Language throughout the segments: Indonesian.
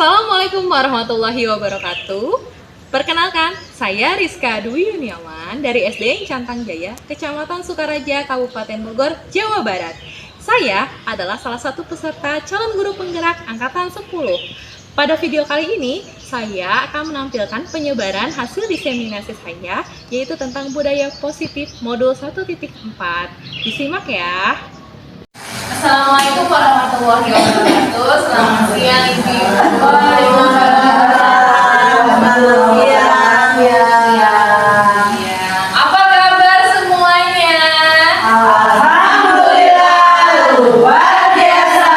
Assalamualaikum warahmatullahi wabarakatuh. Perkenalkan, saya Rizka Dwi Yuniawan dari SD Cantang Jaya, Kecamatan Sukaraja, Kabupaten Bogor, Jawa Barat. Saya adalah salah satu peserta calon guru penggerak angkatan 10. Pada video kali ini, saya akan menampilkan penyebaran hasil diseminasi saya, yaitu tentang budaya positif modul 1.4. Disimak ya. Assalamualaikum warahmatullahi wabarakatuh. Selamat siang Ibu. Apa kabar semuanya? Alhamdulillah, luar biasa.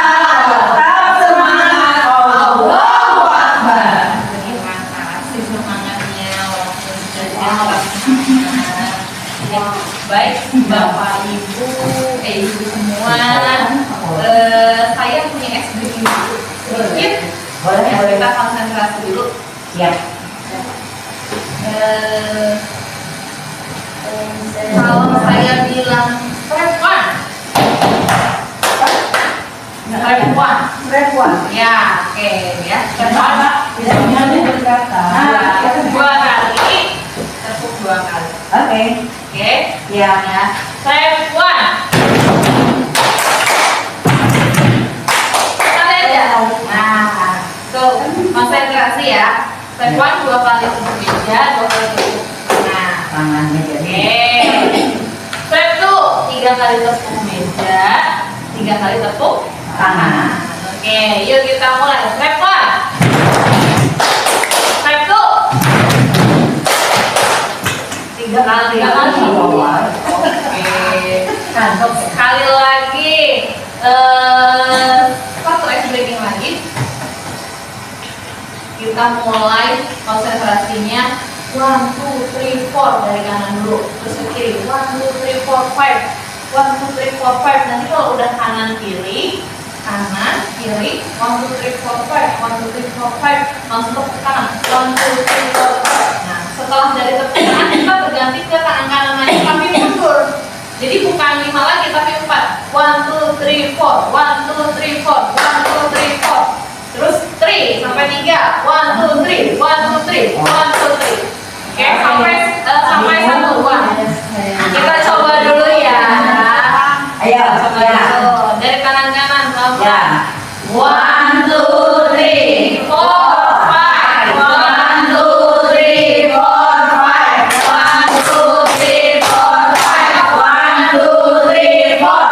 Tetap semangat. Allahu Akbar. Terima kasih semangatnya walaupun sudah baik Bapak Ibu, Ibu semua. Saya punya ekspresi sedikit. Boleh. Kita konsentrasi dulu. Ya. Kalau saya bilang perempuan, ya, oke ya. Perempuan, dua kali, tepuk dua kali. Oke, ya. Perempuan. Nah, tuh konsentrasi ya. Perempuan dua kali tepuk meja, dua kali tepuk. Nah, Tangannya jadi. oke. Step tuh 3 kali tepuk meja, 3 kali tepuk tangan. Oke, yuk kita mulai. Step 1. Step 2. 3 kali. Oke. Untuk sekali lagi. Satu ice breaking lagi. Kita mulai konsentrasinya 1, 2, 3, 4 dari kanan dulu, terus ke kiri 1, 2, 3, 4, 5 1, 2, 3, 4, 5. Nanti kalau udah kanan kiri 1, 2, 3, 4, 1, 2, 3, 4, 5 langsung tepuk tangan 1, 2, 3, 4, 5. Nah, setelah dari tepuk tangan kita berganti ke tangan kanan lagi tapi mundur. Jadi bukan 5 lagi tapi 4. 1, 2, 3, 4 1, 2, 3, 4 1, 2, 3, 4. Terus 3 sampai 3. 1, 2, 3 1, 2, 3 1, 2, 3. Oke, sampai 1 buah. Kita coba dulu ya. Ayo, Coba ya. dulu dari kanan-kanan pelan-pelan. Ya. 1, 2, 3, 4, 5 1, 2, 3, 4, 5 1, 2, 3, 4, 5 1, 2, 3, 4,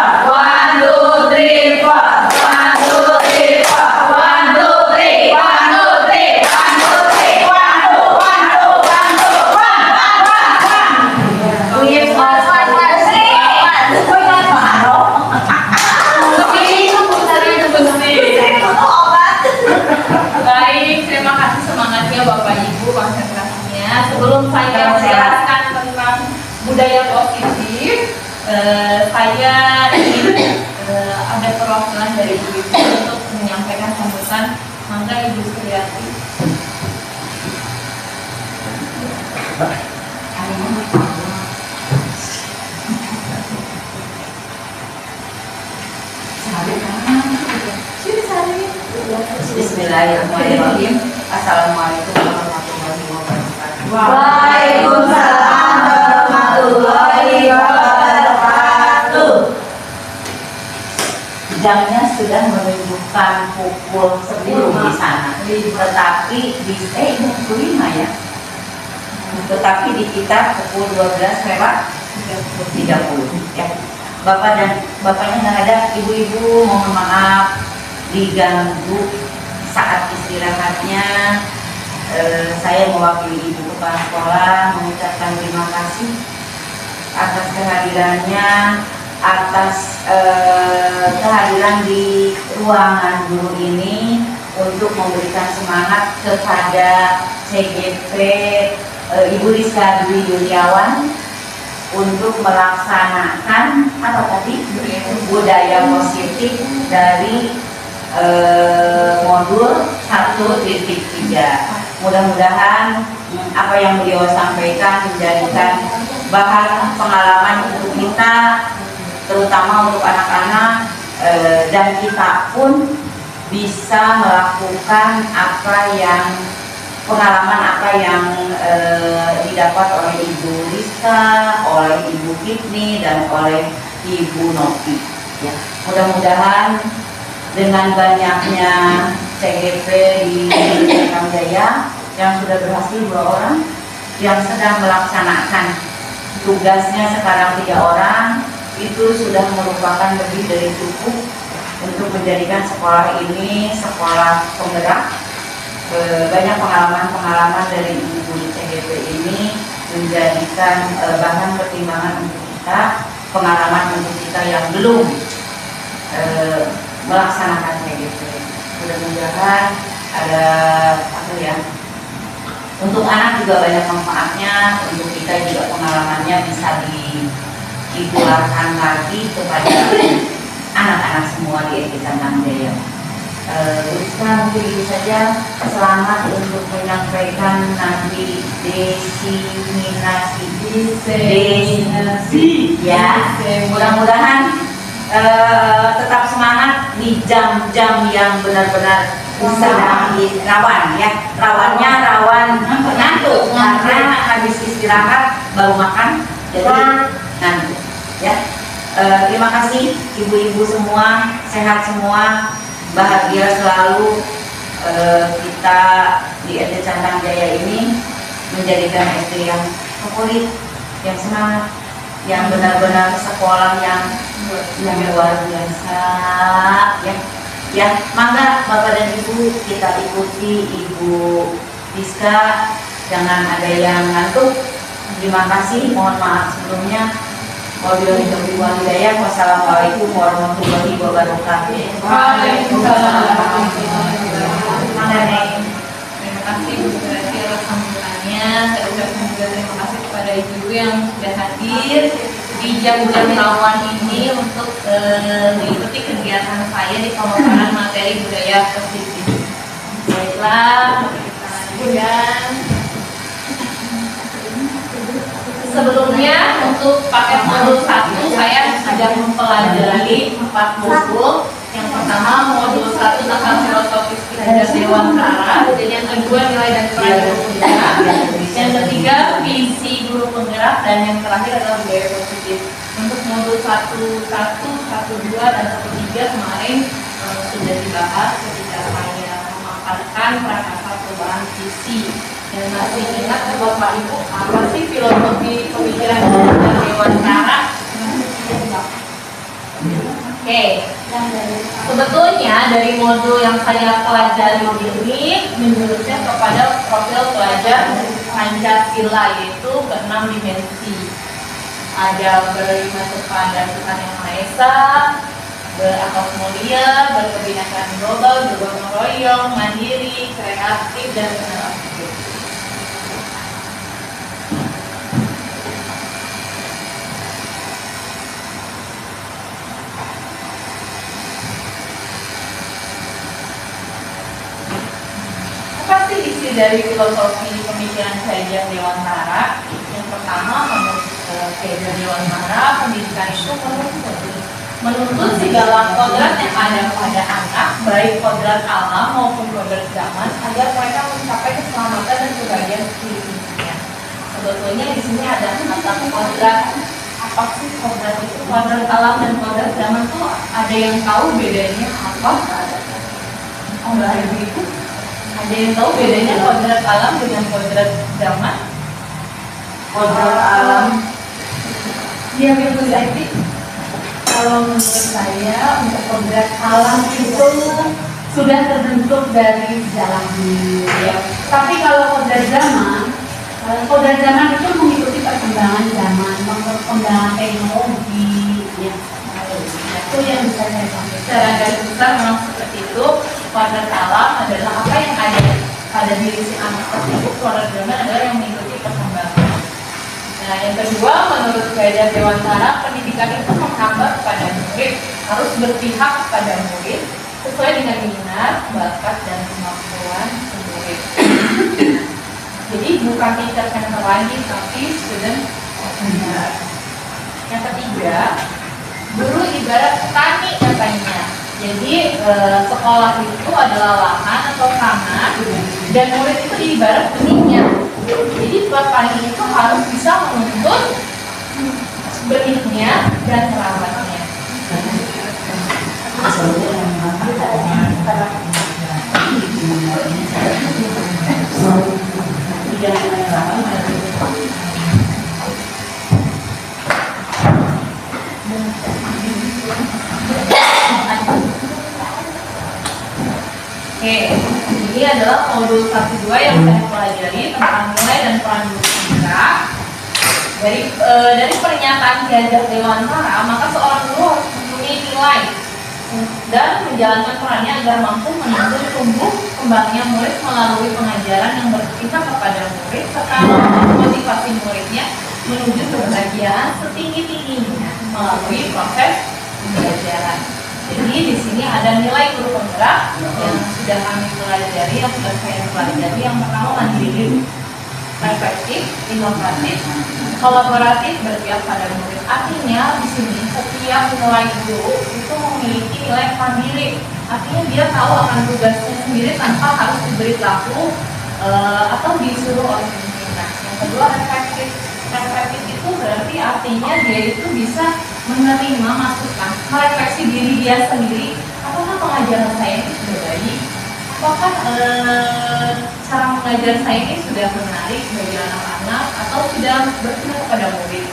Baik, terima kasih semangatnya Bapak Ibu, konsentrasinya. Sebelum saya menjelaskan tentang budaya positif, saya ingin ada perwakilan dari Ibu untuk menyampaikan sambutan. Mangga Ibu Suryati. Bismillahirrahmanirrahim. Assalamualaikum warahmatullahi wabarakatuh. Waalaikumsalam warahmatullahi wabarakatuh. Jamnya sudah menunjukkan pukul 10 di sana, tetapi di 25 ya. Tetapi di kita pukul 12 lewat 30 ya. Bapak dan bapaknya nggak ada, ibu-ibu mohon maaf diganggu saat istirahatnya. Saya mewakili ibu kepala sekolah mengucapkan terima kasih atas kehadirannya, atas kehadiran di ruangan guru ini untuk memberikan semangat kepada CGP Ibu Rizka Dwi Yuniawan untuk melaksanakan apa tadi budaya positif dari modul 1.3. Mudah-mudahan apa yang beliau sampaikan menjadikan bahan pengalaman untuk kita, terutama untuk anak-anak dan kita pun bisa melakukan pengalaman apa yang didapat oleh Ibu Rizka, oleh Ibu Fitni, dan oleh Ibu Novi. Ya, mudah-mudahan dengan banyaknya CGP di Cantang Jaya yang sudah berhasil 2 orang, yang sedang melaksanakan tugasnya sekarang 3 orang, itu sudah merupakan lebih dari cukup untuk menjadikan sekolah ini sekolah penggerak. Banyak pengalaman-pengalaman dari ibu di CGP ini menjadikan bahan pertimbangan untuk kita, pengalaman untuk kita yang belum melaksanakan CGP. Mudah-mudahan ada untuk anak juga banyak manfaatnya, untuk kita juga pengalamannya bisa ditularkan lagi kepada anak-anak semua di SD Cantang Jaya. Sekarang mungkin itu saja. Selamat untuk menyampaikan nanti destinasi ya. Mudah-mudahan tetap semangat di jam-jam yang benar-benar bisa rawan ya. Rawan ngantuk karena habis istirahat baru makan, jadi ngantuk ya. Terima kasih ibu-ibu semua, sehat semua, bahagia selalu. Kita di SD Cantang Jaya ini menjadikan SD yang favorit, yang semangat, yang benar-benar sekolah yang luar biasa ya. Mangga Bapak dan Ibu, kita ikuti Ibu Rizka, jangan ada yang ngantuk. Terima kasih, mohon maaf sebelumnya. Wassalamualaikum warahmatullahi wabarakatuh. Waalaikumsalam. Terima kasih Bu Surati atas sambutannya. Saya ucapkan juga terima kasih kepada ibu yang sudah hadir di jam-jam rawan ini untuk mengikuti kegiatan saya di pemaparan materi budaya positif. Baiklah, kemudian sebelumnya untuk paket modul 1 saya sudah mempelajari 4 modul. Yang pertama modul 1 tentang filosofis dan dewantara, dan yang kedua nilai dan peran guru penggerak, yang ketiga visi guru penggerak, dan yang terakhir adalah budaya positif. Untuk modul 1, 2 dan 3 kemarin sudah dibahas ketika saya memaparkan prakasa perubahan visi. Dan masih ingat Bapak Ibu apa sih filosofi pemikiran dan dewantara? Oke, sebetulnya dari modul yang saya pelajari ini menjurusnya kepada profil pelajar Pancasila, yaitu ke-6 dimensi. Ada beriman kepada Tuhan Yang Maha Esa, berakhlak mulia, berkebinekaan global, bergotong royong, mandiri, kreatif, dan inovatif. Apa sih isi dari filosofi pemikiran kajian dewantara? Yang pertama, menurut kajian dewantara, pendidikan itu menuntut segala kodrat yang ada pada anak, baik kodrat alam maupun kodrat zaman, agar mereka mencapai keselamatan dan kebahagiaan hidupnya. Sebetulnya di sini ada kata kodrat. Apa sih kodrat itu? Kodrat alam dan kodrat zaman tuh ada yang tahu bedanya apa? Oh, nggak ada begitu. Ada yang tahu bedanya kodrat alam dengan kodrat zaman? Kodrat alam, Iya, betul jadi. Kalau menurut saya untuk kodrat alam itu sudah terbentuk dari sejak dulu ya. Tapi kalau kodrat zaman itu mengikuti perkembangan zaman, perkembangan teknologi ya. Itu yang bisa saya sampaikan. Secara garis besar memang seperti itu. Kodrat alam adalah apa yang ada pada diri si anak tersebut. Kodrat zaman adalah yang mengikuti perkembangan. Nah, yang kedua, menurut kajian dewantara, pendidikan itu menghambat kepada murid, harus berpihak kepada murid sesuai dengan minat, bakat, dan kemampuan murid. Jadi bukan teacher center lagi, tapi student center. Yang ketiga, guru ibarat petani katanya. Jadi sekolah itu adalah lahan atau tanah dan murid itu ibarat benihnya. Jadi petani itu harus bisa menuntut benihnya dan merawatnya. Oke, ini adalah modul 1-2 yang saya pelajari tentang nilai dan peran guru penggerak. Dari pernyataan Gajah Dewantara, maka seorang guru harus mempunyai nilai dan menjalankan perannya agar mampu menuntun tumbuh kembangnya murid melalui pengajaran yang berpihak kepada murid serta memotivasi muridnya menuju kebahagiaan setinggi-tingginya melalui proses pembelajaran. Jadi di sini ada nilai guru penggerak yang sudah kami pelajari, yang sudah saya pelajari. Yang pertama mandiri, efektif, inovatif, kolaboratif, berpihak pada murid. Artinya di sini setiap nilai guru itu memiliki nilai mandiri. Artinya dia tahu akan tugasnya sendiri tanpa harus diberitahu atau disuruh oleh pimpinan. Yang kedua efektif. Efektif itu berarti artinya dia itu bisa menerima masukan, merefleksi diri dia sendiri. Apakah pengajaran saya ini sudah baik? Apakah cara mengajar saya ini sudah menarik bagi anak-anak atau sudah berpihak kepada murid?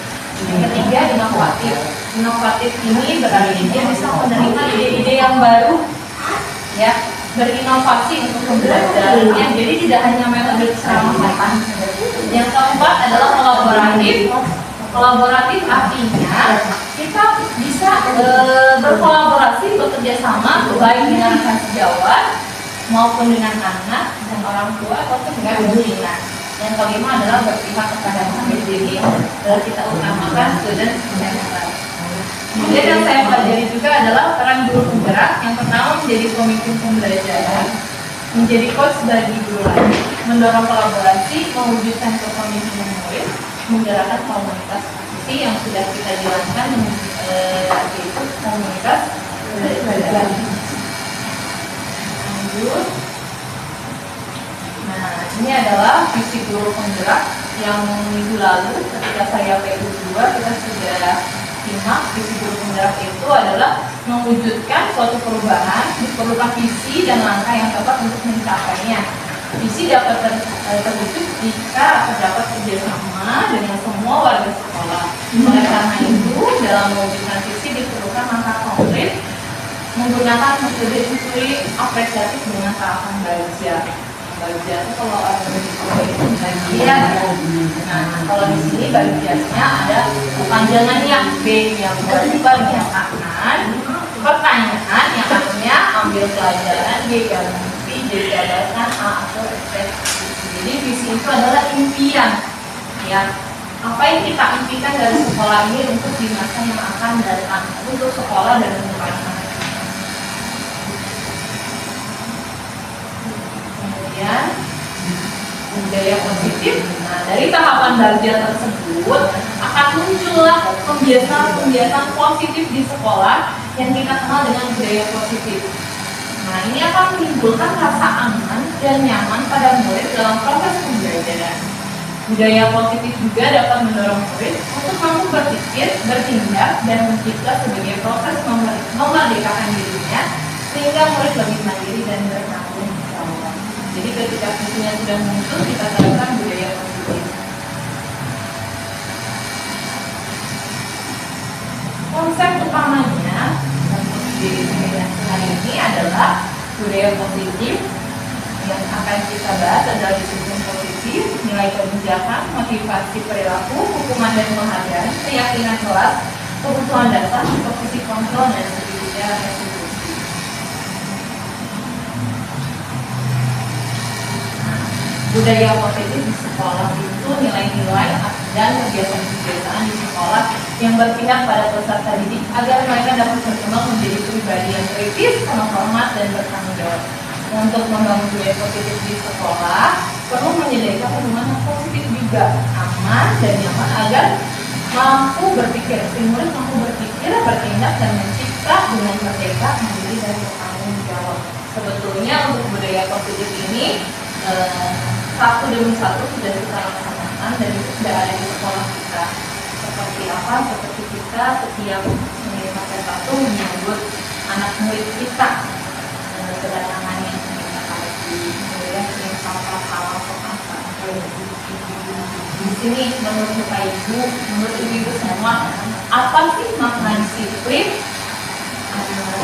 Yang ketiga inovatif. Inovatif ini berarti dia bisa menerima ide-ide yang baru, ya, berinovasi untuk pembelajarannya. Jadi tidak hanya metode ceramah. Yang keempat adalah kolaboratif. Kolaboratif artinya kita bisa berkolaborasi, bekerja sama baik dengan rekan sejawat maupun dengan anak dan orang tua ataupun dengan pimpinan. Yang kelima adalah berpihak kepada murid. Jadi kita utamakan student center. Kemudian yang saya pelajari juga adalah peran guru penggerak. Yang pertama menjadi pemimpin pembelajaran, menjadi coach bagi guru lain, mendorong kolaborasi, mewujudkan kepemimpinan murid, menggerakkan komunitas aktiviti yang sudah kita jalankan, yaitu komunitas belajar. Lanjut. Nah, ini adalah visi guru penggerak yang minggu lalu ketika saya PU2 kita sudah simak. Visi guru penggerak itu adalah mewujudkan suatu perubahan, diperlukan visi dan langkah yang tepat untuk mencapainya. Visi dapat terwujud jika terdapat kerjasama dengan semua warga sekolah. Oleh karena itu, dalam mewujudkan visi diperlukan langkah konkret menggunakan metode intuisi apresiatif dengan tahapan baja. Baja itu kalau ada itu bagian. Nah, kalau di sini bagiannya ada panjangannya B yang bagian kanan, pertanyaan yang artinya ambil pelajaran, G ganti, J jabarkan, A atau ekspektasi. Jadi visi itu adalah impian, ya. Apa yang kita impikan dari sekolah ini untuk di masa yang akan datang, untuk sekolah dan untuk anak-anak. Kemudian budaya positif. Nah, dari tahapan Darja tersebut akan muncullah kebiasaan-kebiasaan positif di sekolah yang kita kenal dengan budaya positif. Nah, ini akan menimbulkan rasa aman dan nyaman pada murid dalam proses pembelajaran. Budaya positif juga dapat mendorong murid untuk mampu berpikir, bertindak, dan mencipta sebagai proses memerdekakan dirinya sehingga murid lebih mandiri dan bertanggung jawab. Jadi ketika visinya sudah muncul, kita terapkan budaya positif. Konsep utamanya untuk di seminar hari ini adalah budaya positif. Yang akan kita bahas adalah disiplin positif, nilai kebijakan, motivasi perilaku, hukuman dan penghargaan, keyakinan kelas, kebutuhan dasar, posisi kontrol, dan seterusnya restitusi. Budaya positif di sekolah itu nilai-nilai dan kebiasaan-kebiasaan di sekolah yang berpihak pada peserta didik agar mereka dapat berkembang menjadi pribadi yang kritis, terhormat, dan bertanggung jawab. Untuk membangun budaya positif di sekolah perlu menyediakan lingkungan yang positif juga, aman dan nyaman agar mampu berpikir, si murid mampu berpikir, bertindak, dan mencipta dengan merdeka, mandiri, dan bertanggung jawab. positif ini satu demi satu sudah kita laksanakan dan itu sudah ada di sekolah kita. Seperti apa? Seperti kita setiap mengirim satu menyambut anak murid kita kedatangannya kita pagi, kemudian kirim sampah halal ke pasar. Di sini menurut Bapak Ibu, menurut Ibu semua, apa sih makna disiplin?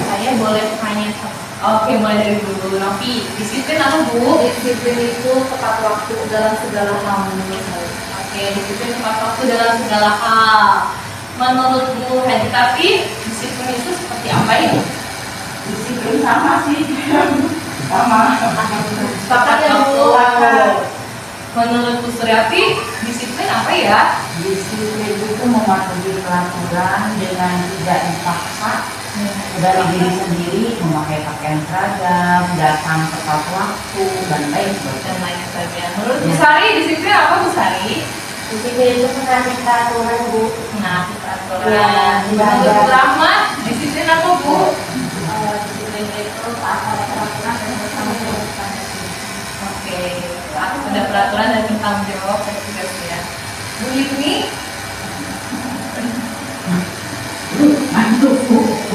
Saya boleh tanya. Oke, mulai dari dulu. Novi, disiplin apa Bu? Disiplin itu tepat waktu dalam segala hal. Oke, disiplin tepat waktu dalam segala hal. Menurut Bu Haji Tapi, disiplin itu seperti apa ya? Disiplin sama sih. Sama. Tepat ya, Bu. waktu. Menurut Bu Suryati, disiplin apa ya? Disiplin itu mematuhi peraturan dengan tidak dipaksa dari diri sendiri, memakai pakaian seragam, datang tepat waktu, dan lain sebagainya. Dan lain sebagainya. Menurut Bu Sari, disiplin apa Bu Sari? Disiplin itu menaati peraturan, Bu. Nah, peraturan. Ya, Menurut Bu Rahma, disiplin apa Bu? Disiplin itu taat pada peraturan dan bertanggung jawab. Oke, ada peraturan dan bertanggung jawab ya. Bu Yuni, Mantuk, Bu. Bu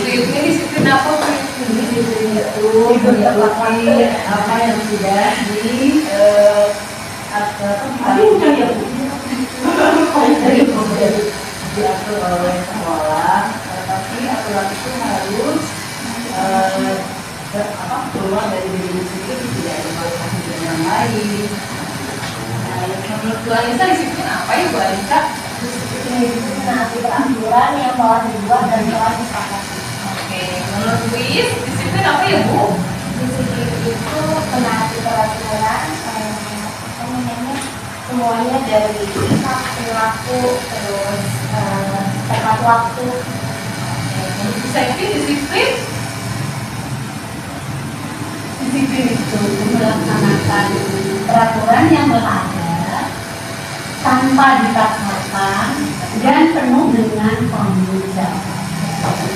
Yuni disiplin apa Bu Yuni? Disiplin itu mengikuti apa yang sudah diatur oleh sekolah, tapi aturan itu harus keluar dari diri sendiri, tidak dibalikkan dengan yang lain. Menurut Bu Alisa disiplin apa ya Bu Alisa? Disiplin itu menaati peraturan yang telah dibuat dan telah disepakati. Oke, menurut Bu Is, disiplin apa ya Bu? Disiplin itu menaati peraturan, semuanya dari sikap, perilaku, terus tepat waktu. Menurut Bu Saifi disiplin? Disiplin itu melaksanakan peraturan yang berada tanpa dipaksakan dan penuh dengan tanggung jawab.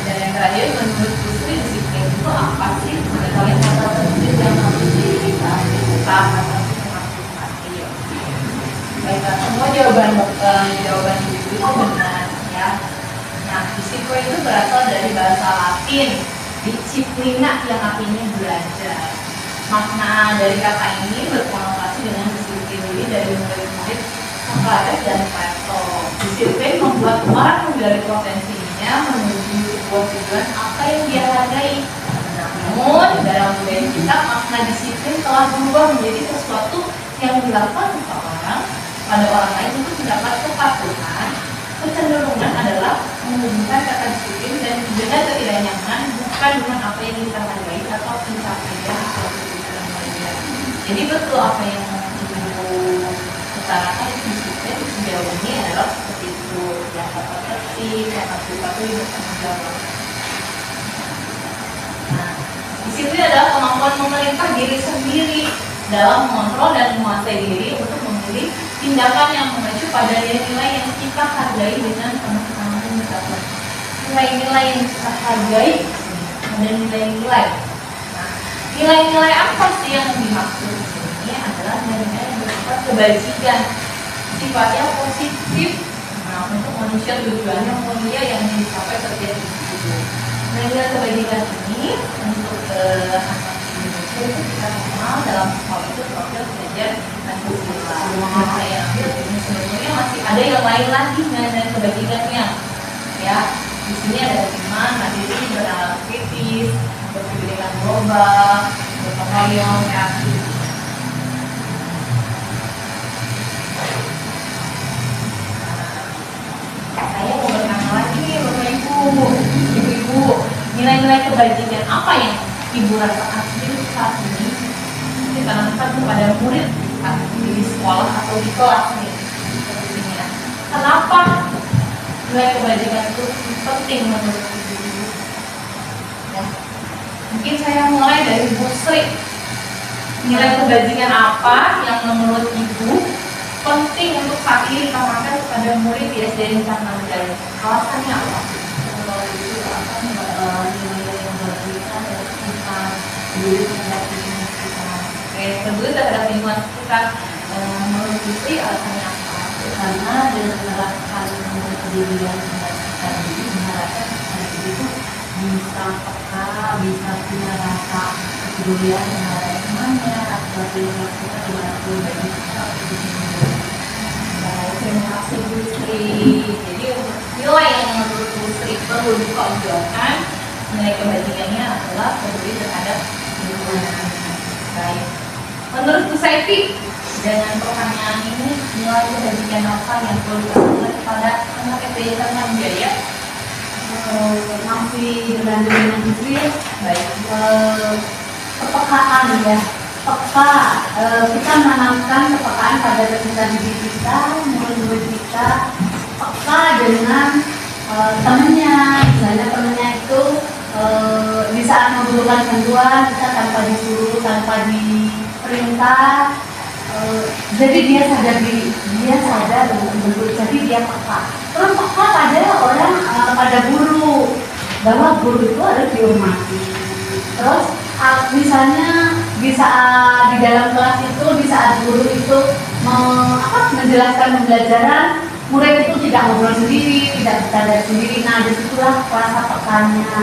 Dan yang terakhir menurut Bu Sri, disiplin itu apa sih? Kalian kata tertib yang harus dilakukan atau dilakukan. Baiklah, semua jawaban itu benar ya. Nah, disiplin itu berasal dari bahasa Latin disciplina yang artinya belajar. Makna dari kata ini berkonotasi dengan disiplin diri dari murid-murid Socrates dan Plato. Disiplin membuat orang menggali potensinya menuju sebuah tujuan apa yang dia hargai. Namun dalam budaya kita makna disiplin telah berubah menjadi sesuatu yang dilakukan seseorang pada orang lain untuk mendapat kepatuhan. Kecenderungan adalah menghubungkan kata disiplin dan dengan ketidaknyamanan bukan dengan apa yang kita hargai atau pencapaian atau keputusan lainnya. Jadi betul apa yang Ibu utarakan, disiplin sejauh ini adalah seperti itu, yang dapat tertib, yang harus dipatuhi bertanggung jawab. Nah, disiplin adalah kemampuan memerintah diri sendiri dalam mengontrol dan menguasai diri untuk memilih tindakan yang mengacu pada nilai-nilai yang kita hargai dengan penuh tanggung jawab. Nilai-nilai yang kita hargai dan nilai-nilai. Nah, nilai-nilai apa sih yang dimaksud di sini adalah nilai-nilai yang bersifat kebajikan, sifatnya positif. Nah, untuk manusia tujuannya mulia yang dicapai terjadi di situ. Nilai kebajikan ini untuk Indonesia itu kita kenal dalam hal itu profil belajar Pancasila. Saya ambil ini sebetulnya masih ada yang lain lagi nilai kebajikannya. Ya, di sini ada iman, mandiri, bernalar kritis, berpendidikan global, berpengayom, kreatif. Saya mau bertanya lagi nih Bapak Ibu, Ibu-ibu, nilai-nilai kebajikan apa yang Ibu rasa aktif saat ini ditanamkan kepada murid di sekolah atau di kelas nih? Sepertinya. Kenapa nilai kebajikan itu penting menurut Ibu? Ya. Mungkin saya mulai dari Bu Sri. Nilai kebajikan apa yang menurut Ibu penting untuk saat ini ditanamkan kepada murid di SDN Cantang Jaya? Alasannya apa? Kalau itu nilai yang peduli terhadap lingkungan kita. Oke, peduli terhadap lingkungan sekitar. Menurut Putri alasannya apa? Karena dengan menerapkan kepedulian terhadap kita ini diharapkan anak itu bisa peka, bisa punya rasa kepedulian terhadap temannya, atau lingkungan kita dimanapun dari kita. Baik, terima kasih Bu Sri. Jadi nilai yang menurut Bu Sri perlu diperjuangkan, nilai kebajikannya adalah peduli terhadap lingkungan. Baik. Menurut Bu Saifi, dengan pertanyaan ini nilai kebajikan apa yang perlu dilakukan kepada anak SD Intan Jaya? Masih berlanjut dengan itu ya. Baik. Kepekaan ya, peka, kita menanamkan kepekaan pada peserta didik kita, murid-murid kita, peka dengan temennya, misalnya temennya itu di saat membutuhkan bantuan kita tanpa disuruh, tanpa diperintah, jadi dia sadar diri, dia sadar untuk jadi dia peka. Terus peka pada orang, pada guru, bahwa guru itu harus dihormati. Terus misalnya di saat di dalam kelas itu, di saat guru itu menjelaskan pembelajaran, murid itu tidak ngobrol sendiri, tidak bercanda sendiri. Nah, disitulah rasa pekanya.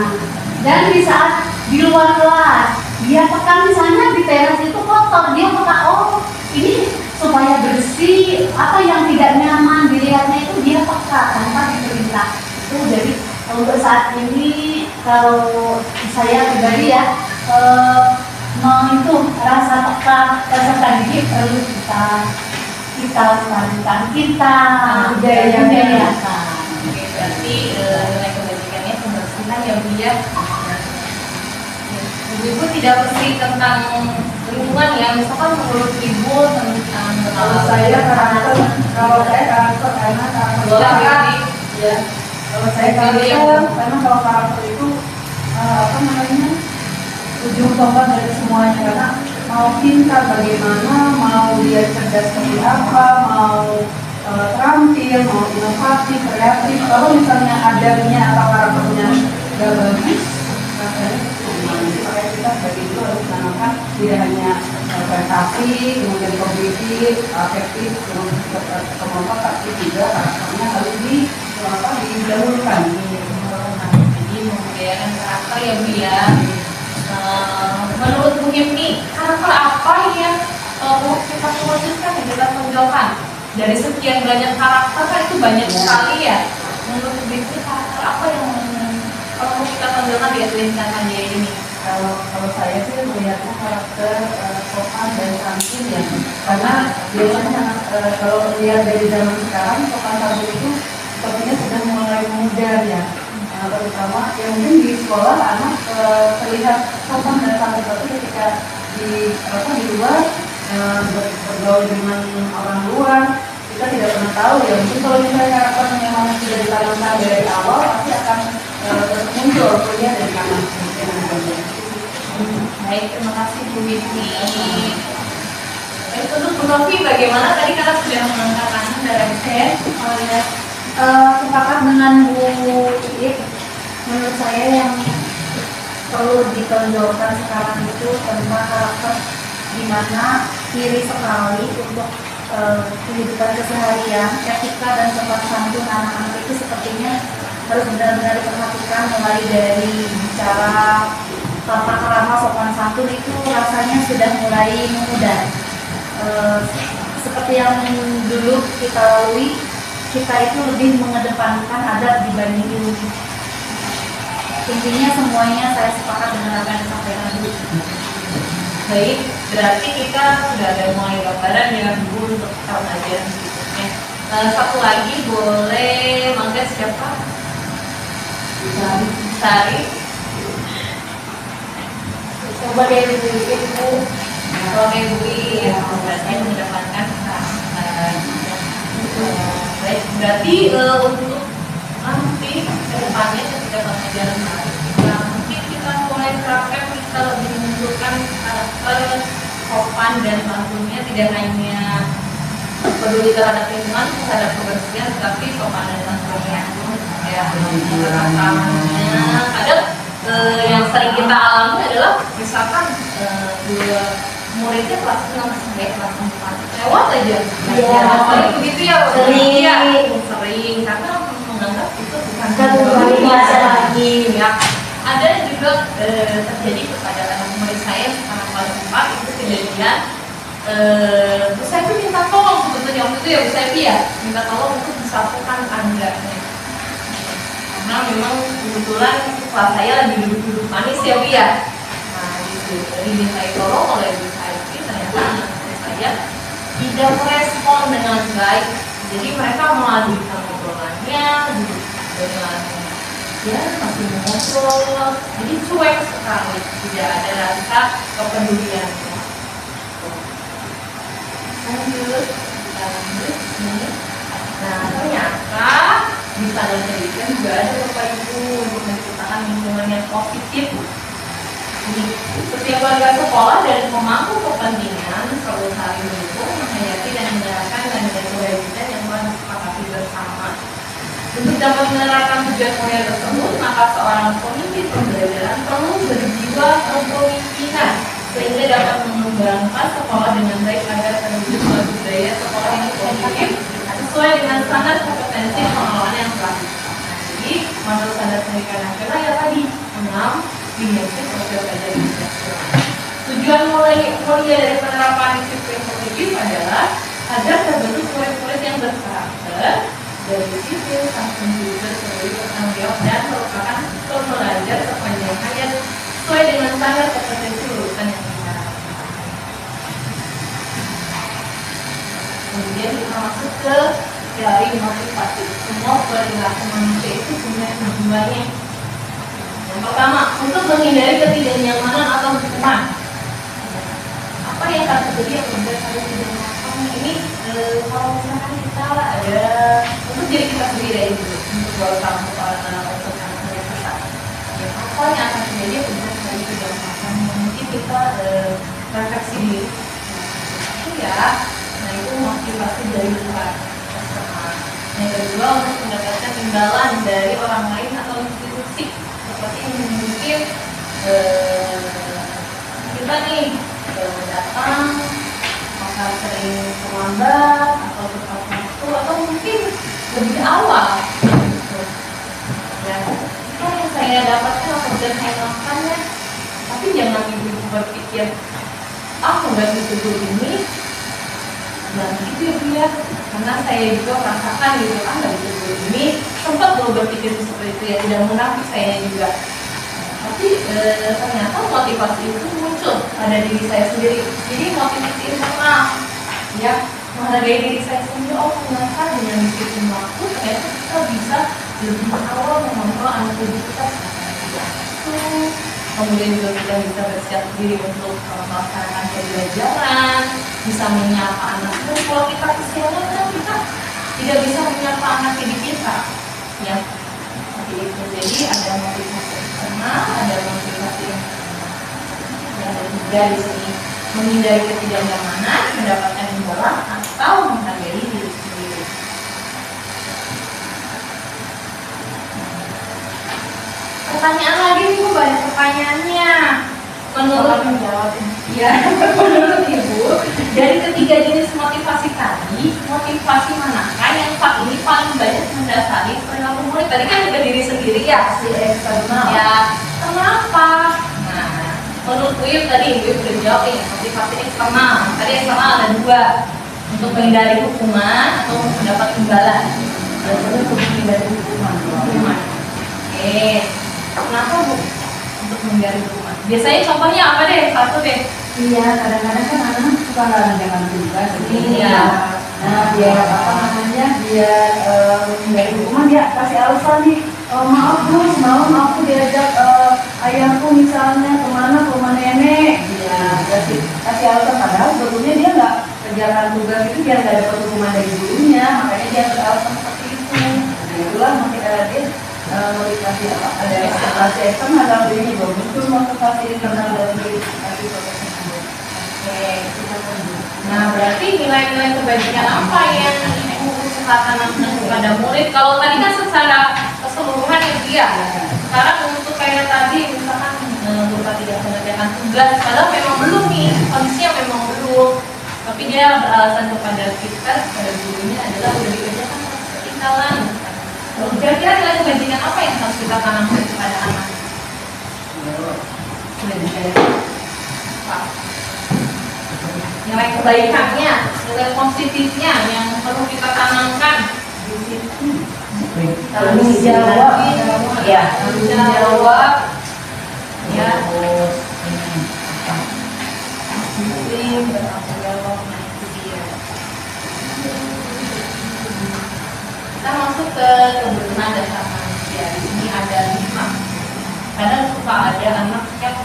Dan di saat di luar kelas, dia peka, misalnya di teras itu kotor, dia peka, oh ini supaya bersih, apa yang tidak nyaman dilihatnya itu dia peka tanpa diperintah. Itu jadi untuk saat ini kalau saya pribadi ya, itu rasa peka, rasa didik perlu kita lanjutkan, kita budayakan. Oke, berarti nilai kebajikannya kebersihan ya Bu ya. Ibu tidak bersih tentang lingkungan ya, misalkan menurut Ibu tentang Kalau saya karakter karena karakter ya. Kalau saya karakter, karena kalau karakter itu ujung tombak dari semuanya, karena mau pintar bagaimana, mau dia cerdas seperti apa, mau terampil, mau inovatif, kreatif. Kalau misalnya adabnya atau karakternya gak bagus, rasanya makanya kita sebagai itu harus menanamkan tidak hanya prestasi, kemudian kognitif, afektif, kelompok, tapi juga karakternya harus didahulukan. Jadi membudayakan karakter ya Bu ya. Menurut Bu Hipni, karakter apa yang harus kita wujudkan, yang kita tonjolkan? Dari sekian banyak karakter kan itu banyak sekali ya. Menurut Bu Hipni, karakter apa yang perlu kita tonjolkan di SD Intan Jaya ini? Kalau saya sih melihatnya karakter sopan dan santun ya, karena biasanya kalau lihat dari zaman sekarang sopan santun itu sepertinya sudah mulai memudar ya. Terutama yang mungkin di sekolah anak terlihat sopan dan santun, tapi ketika di luar bergaul dengan orang luar, kita tidak pernah tahu ya. Mungkin kalau misalnya karakternya memang sudah ditanamkan dari awal, pasti akan muncul kuliah dari kanan. Baik, terima kasih Bu Hipni. Untuk Bu Novi, bagaimana? Tadi kita sudah mengangkat dari saya. Sepakat dengan Bu Iit, menurut saya yang perlu ditonjolkan sekarang itu tentang karakter, di mana kiri sekali untuk kehidupan keseharian, etika dan sopan santun anak-anak itu sepertinya harus benar-benar diperhatikan, mulai dari bicara tata krama sopan santun itu rasanya sudah mulai memudar. Seperti yang dulu kita lalui, kita itu lebih mengedepankan adab dibanding ilmu. Intinya semuanya saya sepakat dengan apa yang disampaikan Bu. Baik, berarti kita sudah ada mulai gambaran ya Bu untuk tahun ajaran berikutnya. Satu lagi boleh, mangga siapa? Sari. Coba dari Bu Iit Bu. Kalau kayak Bu ya, berarti mengedepankan baik, berarti untuk nanti ke depannya ketika pelajaran mungkin kita mulai terapkan, kita lebih menunjukkan karakter sopan dan santunnya, tidak hanya peduli terhadap lingkungan, terhadap kebersihan, tapi sopan dan santunnya ya. Kadang yang sering kita alami adalah misalkan dua muridnya kelas 6 sampai kelas 4 lewat aja. Iya. Paling begitu ya. Sering. Iya, sering karena menganggap itu bukan Satu kali belajar lagi. ya. Ada juga terjadi kepada anak murid saya sekarang kelas 4 itu kejadian Bu Saifi minta tolong sebetulnya waktu itu ya Bu Saifi ya minta tolong untuk disapukan tangganya karena memang kebetulan kelas saya lagi duduk-duduk manis ya Bu ya. Nah dimintai tolong oleh Bu Saifi ternyata anak murid saya tidak merespon dengan baik, jadi mereka melanjutkan obrolannya dengan ya masih ngobrol, jadi cuek sekali, tidak ada rasa kepedulian. Lanjut, kita lanjut nih. Nah ternyata di standar pendidikan juga ada Bapak Ibu untuk menciptakan lingkungan yang positif. Jadi, setiap warga sekolah dan pemangku kepentingan perlu saling mendukung, menghayati dan menerapkan nilai kewajiban yang telah disepakati bersama. Untuk dapat menerapkan tujuan mulia tersebut, maka seorang pemimpin pembelajaran perlu berjiwa kepemimpinan sehingga dapat mengembangkan sekolah dengan baik agar terwujud suatu budaya sekolah yang positif sesuai dengan standar kompetensi pengelolaan yang telah ditetapkan. Jadi, menurut standar pendidikan nasional ya tadi 6 dimensi sosial belajar internasional. Tujuan mulia dari penerapan disiplin positif adalah agar terbentuk murid-murid yang berkarakter, dari sipil, santun juga sebagai bertanggung jawab dan merupakan pembelajar sepanjang hayat sesuai dengan standar kompetensi lulusan yang diharapkan. Kemudian kita masuk ke dari motivasi. Semua perilaku manusia itu punya tujuannya. Yang pertama, untuk menghindari ketidaknyamanan atau hukuman. Apa yang akan terjadi apabila kalian tidak melakukan ini? Kalau misalkan kita ada untuk diri kita sendiri ya, untuk bawa kamu untuk anak yang besar. Ya, apa yang akan terjadi apabila kalian tidak melakukan? Mungkin kita refleksi diri. Itu ya, nah itu motivasi dari Tuhan. Yang kedua, untuk mendapatkan imbalan dari orang lain atau institusi. Seperti mungkin kita nih datang maka sering terlambat atau tepat waktu atau mungkin lebih awal ya itu yang saya dapatkan apabila saya melakukannya. Tapi jangan ibu berpikir nggak ditegur ini dan gitu ya Bu ya, karena saya juga merasakan gitu kan nggak ditegur ini sempat lo berpikir seperti itu ya, tidak munafik saya juga. Tapi ternyata motivasi itu muncul pada diri saya sendiri. Jadi motivasi internal ya, menghargai diri saya sendiri. Oh ternyata dengan disiplin waktu ternyata kita bisa lebih awal mengontrol anak didik kita. Kemudian juga kita bisa bersiap diri untuk melaksanakan pembelajaran, bisa menyapa anak. Dan kalau kita kesiangan kan kita tidak bisa menyapa anak didik kita ya. Jadi ada motivasi eksternal, ada motivasi yang ketiga di sini menghindari ketidaknyamanan, mendapatkan imbalan atau menghargai diri sendiri. Pertanyaan lagi nih Bu, banyak pertanyaannya. Menurut Ibu, dari ketiga jenis motivasi tadi, motivasi manakah yang saat ini paling banyak mendasari perilaku murid? Tadi kan juga diri sendiri ya, si eksternal. Ya, kenapa? Nah, menurut Bu Yub tadi, Bu Yub udah jawab nih, motivasi eksternal. Tadi eksternal ada dua, untuk menghindari hukuman atau mendapat imbalan. Untuk menghindari hukuman. Oke, kenapa Bu? Untuk menghindari hukuman. Biasanya contohnya apa deh? Satu deh. Iya, kadang-kadang kan anak suka nggak jangan juga. Iya. Nah, biar apa namanya? Biar menghindari hukuman dia kasih alasan nih. Maaf Bu, semalam aku diajak ayahku misalnya kemana ke rumah nenek. Iya, kasih alasan padahal sebetulnya dia nggak kerjakan tugas itu biar nggak dapat hukuman dari gurunya, makanya dia beralasan seperti itu. Nah, itulah makanya dia motivasi apa? Ada motivasi eksternal dalam diri juga muncul motivasi internal dalam diri motivasi profesional. Oke, nah berarti nilai-nilai kebajikan apa yang Ibu usahakan kepada murid? Kalau tadi kan secara keseluruhan ya dia. Sekarang untuk kayak tadi misalkan berupa tidak mengerjakan tugas tugas, padahal memang belum nih, kondisinya memang belum. Tapi dia beralasan kepada kita, kepada gurunya adalah udah dikerjakan ketinggalan. Kira-kira nilai kebajikan apa yang harus kita tanamkan kepada anak? Nilai kebaikannya, nilai positifnya yang perlu kita tanamkan. Tanggung jawab. Ya. Tanggung jawab. Ya. Disiplin, bertanggung jawab. Nah, itu dia. Kita masuk ke kebutuhan dasar manusia. Di sini ada 5. Kadang suka ada anak yang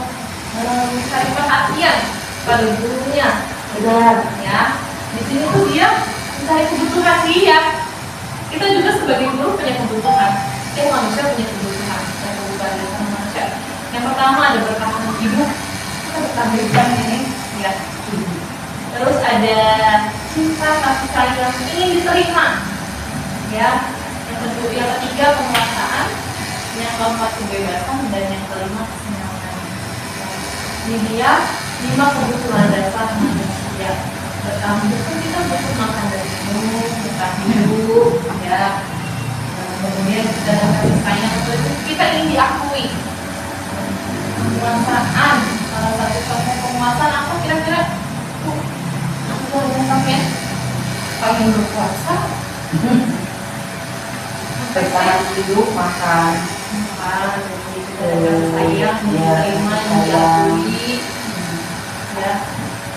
mencari perhatian pada gurunya. Benar. Ya. Di sini tuh dia mencari kebutuhan dia. Kita juga sebagai guru punya kebutuhan. Setiap manusia punya kebutuhan. Dan kebutuhan dasar manusia. Yang pertama ada bertahan hidup. Kita bertahan hidup ini. Ya. Terus ada cinta kasih sayang yang ingin diterima. Ya. Yang ketiga penguasaan. Yang keempat kebebasan dan yang kelima kesenangan. Ini dia 5 kebutuhan dasar manusia. Pertama itu kita butuh makan dan minum, bertahan hidup, ya. Kemudian kita dapat sayang itu kita ingin diakui. Penguasaan, salah satu contoh penguasaan apa kira-kira? Aku ada sampai pengen berpuasa. Bertahan hidup, makan. Kita dapat sayang, diterima, diakui, ya.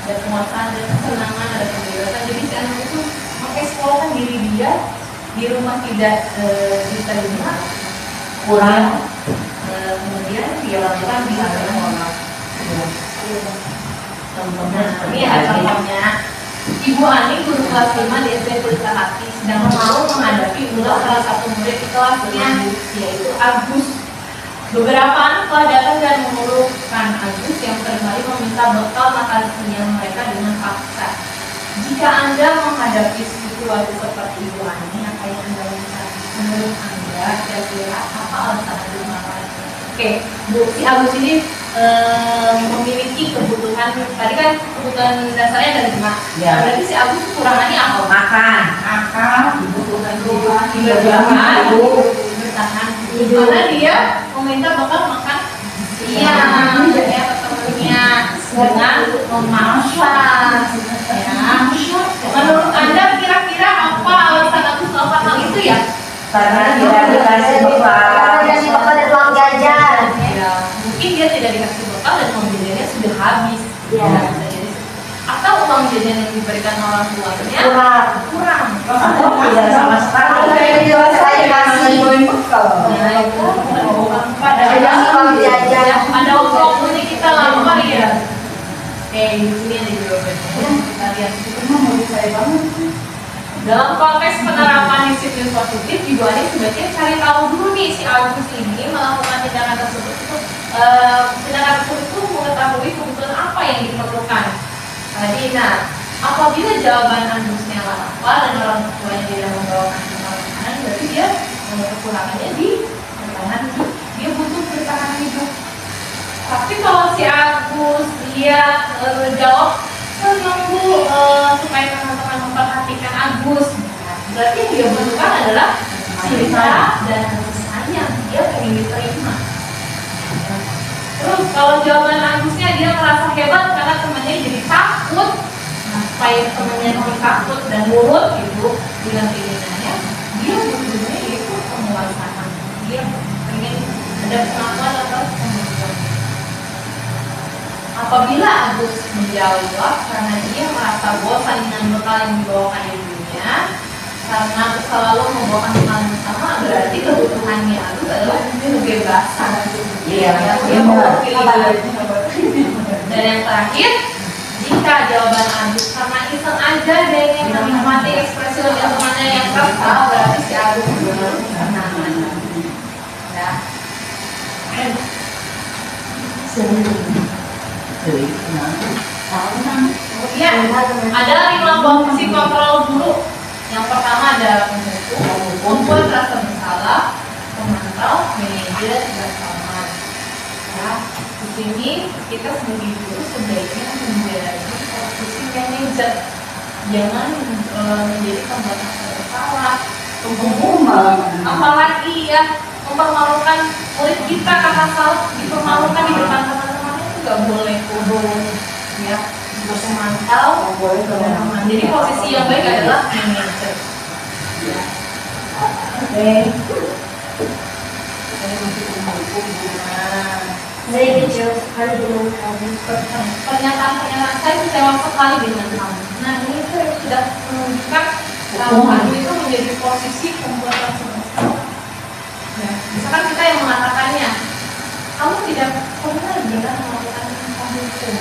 Ada penguasaan, ada kesenangan, ada kebebasan. Jadi si anak itu mengeksplorkan diri dia di rumah tidak diterima, kurang, kemudian dia lakukan di hadapan orang. Contohnya, ini ada contohnya. Ibu Ani, guru kelas 5 di SD Pelita Hati, sedang mau menghadapi ulah salah satu murid di kelasnya, yaitu Agus. Beberapa anak telah datang dan mengeluhkan Agus yang seringkali meminta bekal makan siang mereka dengan paksa. Jika Anda menghadapi situasi seperti Ibu Ani, apa yang Anda lakukan? Menurut Anda, kira-kira apa alasan Anda melakukan? Oke, Bu, si Agus ini memiliki kebutuhan. Tadi kan kebutuhan dasarnya ada 5. Ya. Berarti si Agus kekurangannya apa? Makan. Kebutuhan bertahan hidup. Karena dia meminta bekal makan siang ya ke temennya dengan memasak. Ya. Menurut Anda kira-kira apa alasan Agus melakukan hal itu ya? Karena dia dikasih bekal. dan uang jajan. Ya, mungkin dia tidak dikasih bekal dan uang jajannya sudah habis. Ya. Bisa jadi. Atau uang jajan yang diberikan orang tuanya kurang. Atau tidak sama sekali. Saya masih Nah, itu pada uang jajan. ada uang ini kita lapar ya. Di sini ada jawabannya. Kita lihat. Dalam konteks penerapan disiplin positif, Ibu Ani sebaiknya cari tahu dulu nih si Agus ini melakukan tindakan tersebut itu mengetahui kebutuhan apa yang diperlukan. Tadi, apabila jawaban Agusnya lapar dan orang tuanya tidak membawakan makanan, berarti dia kekurangannya di bertahan hidup. Dia butuh bertahan hidup. Tapi kalau si Agus dia jawab senang Bu, supaya teman-teman memperhatikan Agus, berarti yang dia butuhkan adalah cinta dan kasih sayang. Dia pengen diterima. Terus kalau jawaban Agusnya dia merasa hebat karena temannya jadi takut, supaya temannya jadi takut dan nurut gitu dengan keinginannya, dia butuhnya itu penguasaan. Dia pengen ada pengakuan atau pengakuan. Apabila Agus menjawab karena dia merasa bosan dengan bekal yang dibawakan ibunya, karena selalu membawakan bekal yang sama, berarti kebutuhannya Agus adalah kebebasan. Iya, Dia mau pilih. Dan yang terakhir, jika jawaban Agus karena iseng aja dia ingin menikmati ekspresi temannya yang kesal, berarti si Agus belum kesenangan. Ya. Kemudian ada 5 fungsi kontrol guru. Yang pertama ada membuat rasa bersalah, memantau, manajer, dan pengaman. Ya, di sini kita sebagai guru sebaiknya menjadi posisi manajer, jangan menjadi pembatas kepala, apalagi ya mempermalukan murid kita karena salah, dipermalukan di depan teman-teman itu nggak boleh ya, harus memantau teman-teman. Jadi posisi yang baik adalah manajer. Ya. Oke. Saya kecil sekali dengan kamu. Pernyataan-pernyataan saya kecewa sekali dengan kamu. Nah, ini sudah menunjukkan kalau kamu itu menjadi posisi pembuatan semesta. Ya, misalkan kita yang mengatakannya, kamu tidak pernah bilang melakukan kamu itu.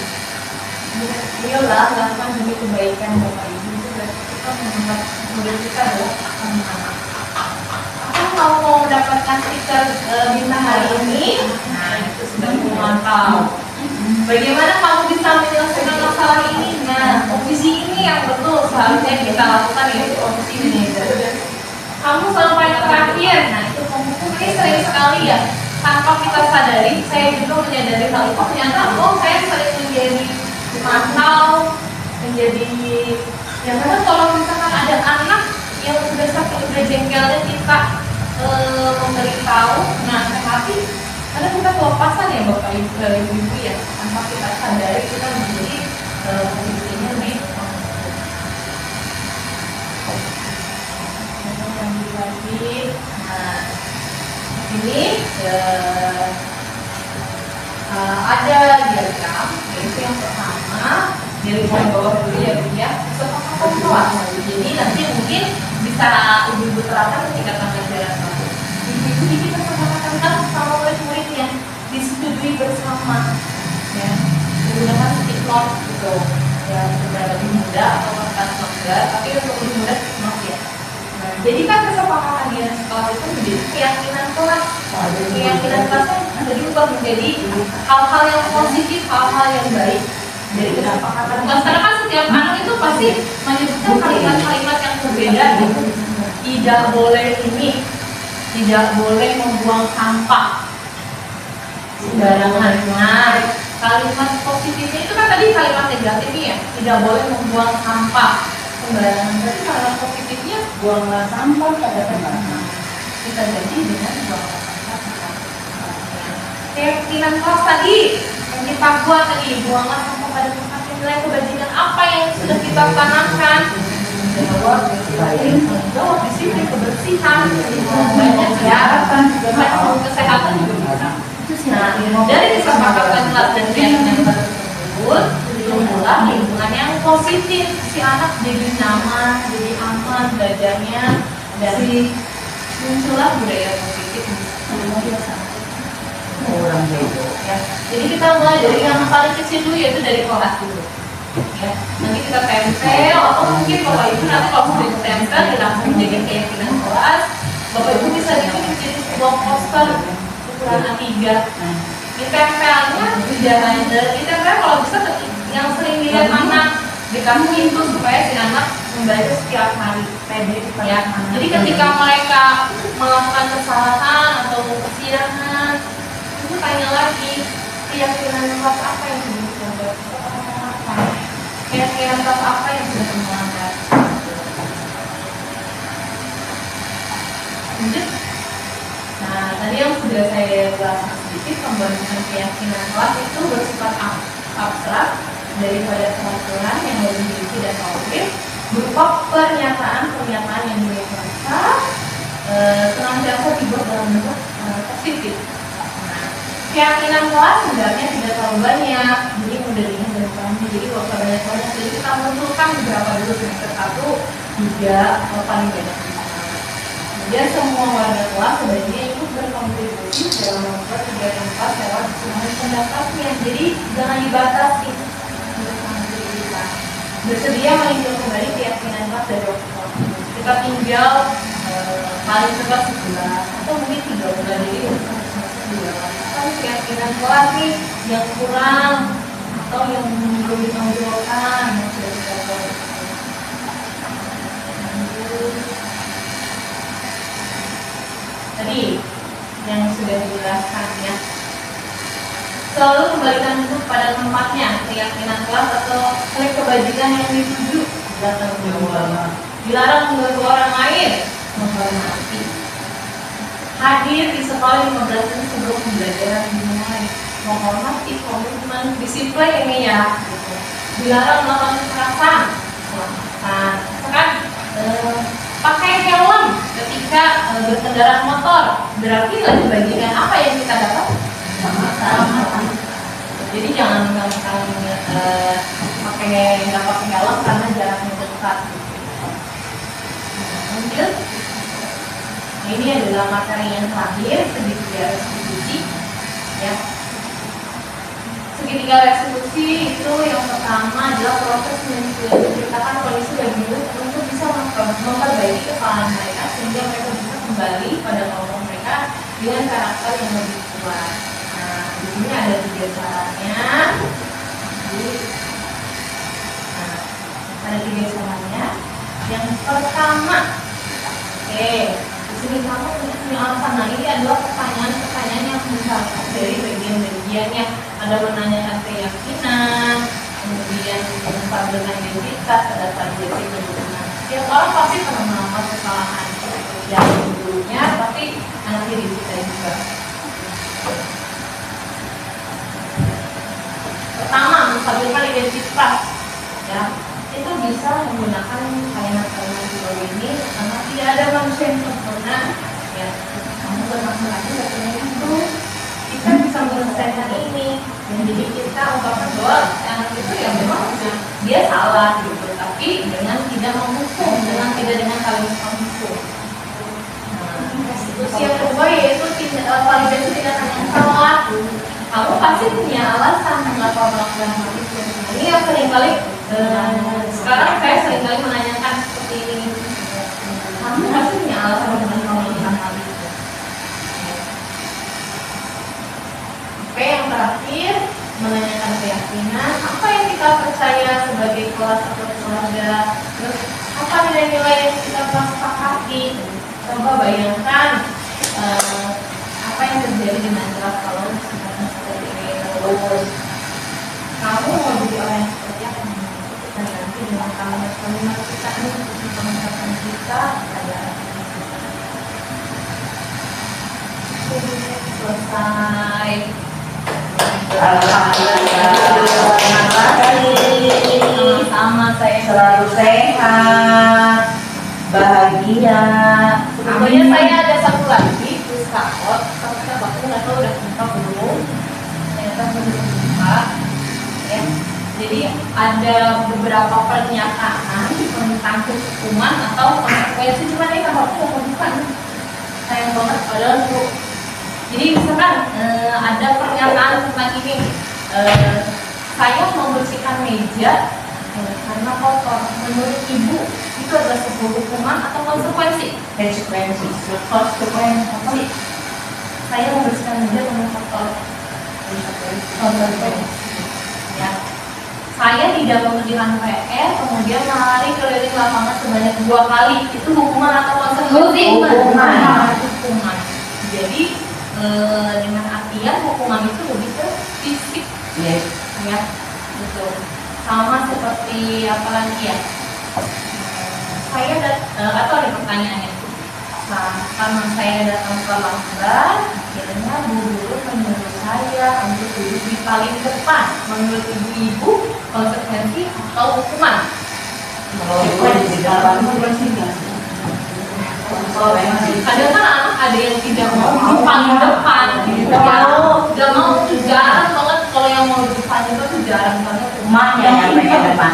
Beliaulah lakukan demi kebaikan Bapak Ibu. Itu berarti kita menganggap murid kita adalah anak-anak. Kalau mau mendapatkan stiker bintang hari ini, nah itu sudah memantau. Bagaimana kamu bisa menyelesaikan masalah ini? Nah, posisi ini yang betul seharusnya kita lakukan, yaitu posisi manajer. Kamu sampai terakhir, nah itu ini sering sekali ya, tanpa kita sadari, saya juga menyadari hal itu. Ternyata, saya sering menjadi mantau, menjadi yang kadang kalau misalkan ada anak yang sudah sakit, udah jengkelnya kita memberitahu, nah tapi kadang kita kelepasan ya Bapak Ibu ya, tanpa kita sadari kita menjadi posisinya lebih lagi. Nah ini ada diagram, yaitu yang pertama dari poin bawah dulu ya Bu ya, kesepakatan kelas. Jadi nanti mungkin bisa ibu-ibu terapkan ketika pembelajaran baru. Ibu-ibu ini kesepakatan sama murid-muridnya, disetujui bersama, ya menggunakan stick note gitu, ya sudah lebih mudah atau kertas longgar, tapi untuk lebih mudah note ya. Nah, jadi kan kesepakatan di sekolah itu menjadi keyakinan kelas. Keyakinan kelasnya bisa diubah menjadi hal-hal yang positif, hal-hal yang baik dari kesepakatan kelas. Karena kan setiap anak itu pasti menyebutkan kalimat-kalimat yang berbeda gitu. Tidak boleh ini, tidak boleh membuang sampah sembarangan. Nah, kalimat positifnya itu kan tadi kalimat negatifnya ya, tidak boleh membuang sampah sembarangan. Berarti kalimat positifnya Buanglah sampah pada tempat. kita ganti dengan buanglah sampah. Keyakinan kelas tadi yang kita buat tadi, buanglah sampah pada tempatnya, nilai kebajikan apa yang sudah kita tanamkan. Jawab disiplin, kebersihan, banyak ya, kesehatan juga bisa. Nah, dari kesepakatan kelas dan keyakinan tersebut tumbuhlah lingkungan yang positif, si anak jadi nyaman, jadi aman belajarnya, dan muncullah budaya positif Orang itu. ya. Jadi kita mulai dari yang paling kecil dulu, yaitu dari kelas dulu. Ya, nanti kita tempel atau mungkin Bapak Ibu nanti kalau sudah ditempel langsung menjadi keyakinan kelas, Bapak Ibu bisa bikin menjadi sebuah poster ukuran A3. Ditempelnya di diameter, ditempel kalau bisa yang sering dilihat anak dikasih pintu supaya si anak membaca setiap hari ya. Jadi ketika mereka melakukan kesalahan atau kesiangan, itu tanya lagi keyakinan kelas apa yang sudah dicoba, keyakinan kelas apa yang sudah melanggar. Lanjut. Nah, tadi yang sudah saya bahas sedikit, pembangunan keyakinan kelas itu bersifat abstrak daripada peraturan yang lebih rinci dan konkret, berupa pernyataan-pernyataan yang dirasa senantiasa dibuat dalam bentuk positif. Nah, keyakinan kelas sebenarnya tidak terlalu banyak, jadi mudah diingat dan pahami. Jadi kalau banyak-banyak, jadi kita munculkan beberapa dulu semester 1, 3, paling banyak. Kemudian semua warga kelas sebaiknya ikut berkontribusi dalam membuat kegiatan kelas lewat semua pendapatnya. Jadi jangan dibatasi untuk mengambil kita. Bersedia meninjau kembali keyakinan kelas dari waktu ke waktu. Kita tinggal paling cepat sebulan atau mungkin 3 bulan, jadi untuk semester 2. Kan keyakinan kelas nih yang kurang atau yang belum ditonjolkan yang sudah kita buat. Tadi yang sudah dijelaskan ya, Selalu kembalikan buku pada tempatnya. Keyakinan kelas atau klik kebajikan yang dituju. Dilarang mengganggu orang lain. Menghormati. Hadir di sekolah 15 menit sebelum pembelajaran dimulai. Menghormati komitmen, disiplin ini ya. Dilarang melakukan kekerasan. Misalkan pakai helm ketika berkendaraan motor, berarti lagi bagian apa yang kita dapat? Jadi jangan pakai nggak pakai helm karena jaraknya dekat. Lanjut. Ini adalah materi yang terakhir, segitiga resolusi. Ya. Segitiga resolusi itu yang pertama adalah proses menciptakan kondisi bagi murid untuk bisa memperbaiki kesalahan mereka sehingga mereka bisa kembali pada kelompok mereka dengan karakter yang lebih kuat. Nah, di sini ada 3 caranya. Ada 3 caranya. Yang pertama, di sini kamu punya alasan. Nah, ini adalah pertanyaan-pertanyaan yang misalkan dari bagian-bagiannya. Ada menanyakan keyakinan, kemudian tentang dengan identitas, ada target kehidupan. Setiap orang pasti pernah melakukan kesalahan yang dulunya, tapi nanti di kita juga. Pertama, menstabilkan identitas. Ya, itu bisa menggunakan kalimat-kalimat seperti ini karena tidak ada manusia yang sempurna. Ya, kamu bermaksud lagi seperti itu. Kita bisa menyelesaikan ini. Dan jadi kita ungkapkan bahwa yang itu ya memang dia salah gitu, tapi dengan tidak menghukum, dengan kalimat menghukum. Terus yang kedua yaitu validasi tindakan yang salah. Kamu pasti punya alasan mengapa melakukan hal itu. Ini yang seringkali sekarang saya seringkali menanyakan seperti ini. Kamu pasti punya alasan mengapa melakukan hal itu. Oke, yang terakhir menanyakan keyakinan, apa yang kita percaya sebagai kelas atau keluarga, terus apa nilai-nilai yang kita sepakati. Coba bayangkan apa yang terjadi dengan kelas kalau misalkan seperti ini. Kamu mau jadi orang yang seperti apa? Dan nanti dengan kalimat-kalimat kita ini untuk mengucapkan kita ada selesai. Sama saya selalu sehat, bahagia. Kemudian saya ada satu lagi puskapot, tapi saya waktu nggak tahu udah buka belum. Ternyata sudah buka. Ya. Jadi ada beberapa pernyataan tentang hukuman atau konsekuensi, cuma ini kan waktu mau buka. Sayang banget padahal untuk. Jadi misalkan ada pernyataan tentang ini, saya membersihkan meja karena kotor. Menurut ibu itu adalah sebuah hukuman atau konsekuensi? Konsekuensi. Saya membersihkan meja karena kotor. Konsekuensi. Ya. Saya tidak mengerjakan PR, kemudian lari keliling lapangan sebanyak 2 kali. Itu hukuman atau konsekuensi? Hukuman. Jadi dengan artian hukuman itu lebih ke fisik, ya, betul. Sama seperti apa lagi ya? Saya atau ada pertanyaannya. Nah, karena saya datang terlambat, akhirnya bu guru menyuruh saya untuk duduk di paling depan. Menurut ibu-ibu, konsekuensi atau hukuman? Kadang kan anak ada yang tidak mau di paling depan, tidak mau itu jarang banget. Kalau yang mau di depan itu jarang banget. Emaknya yang pengen depan.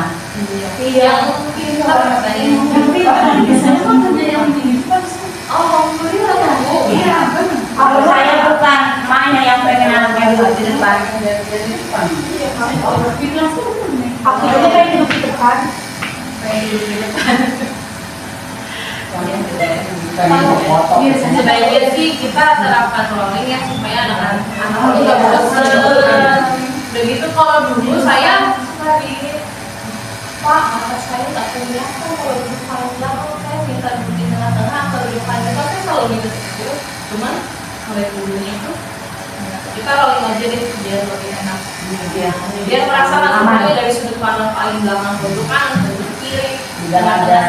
Iya, mungkin tapi biasanya kan kerja yang di depan. Oh, alhamdulillah ya bu. Iya, Kalau saya bukan emaknya yang pengen anaknya duduk di depan. Iya, kalau berpindah tuh Aku juga pengen duduk di depan. pengen duduk di depan. Sebaiknya sih kita terapkan rolling ya supaya anak-anak itu nggak bosan. Begitu kalau dulu saya suka di Pak, mata saya nggak kelihatan kalau di paling belakang, saya minta duduk di tengah-tengah, kalau di depan juga saya selalu gitu. Cuman mulai dulunya itu Kita rolling aja deh biar lebih enak. Iya. Biar merasa langsung Aman. aja dari sudut pandang paling belakang ke kanan, ke kiri. Tidak ada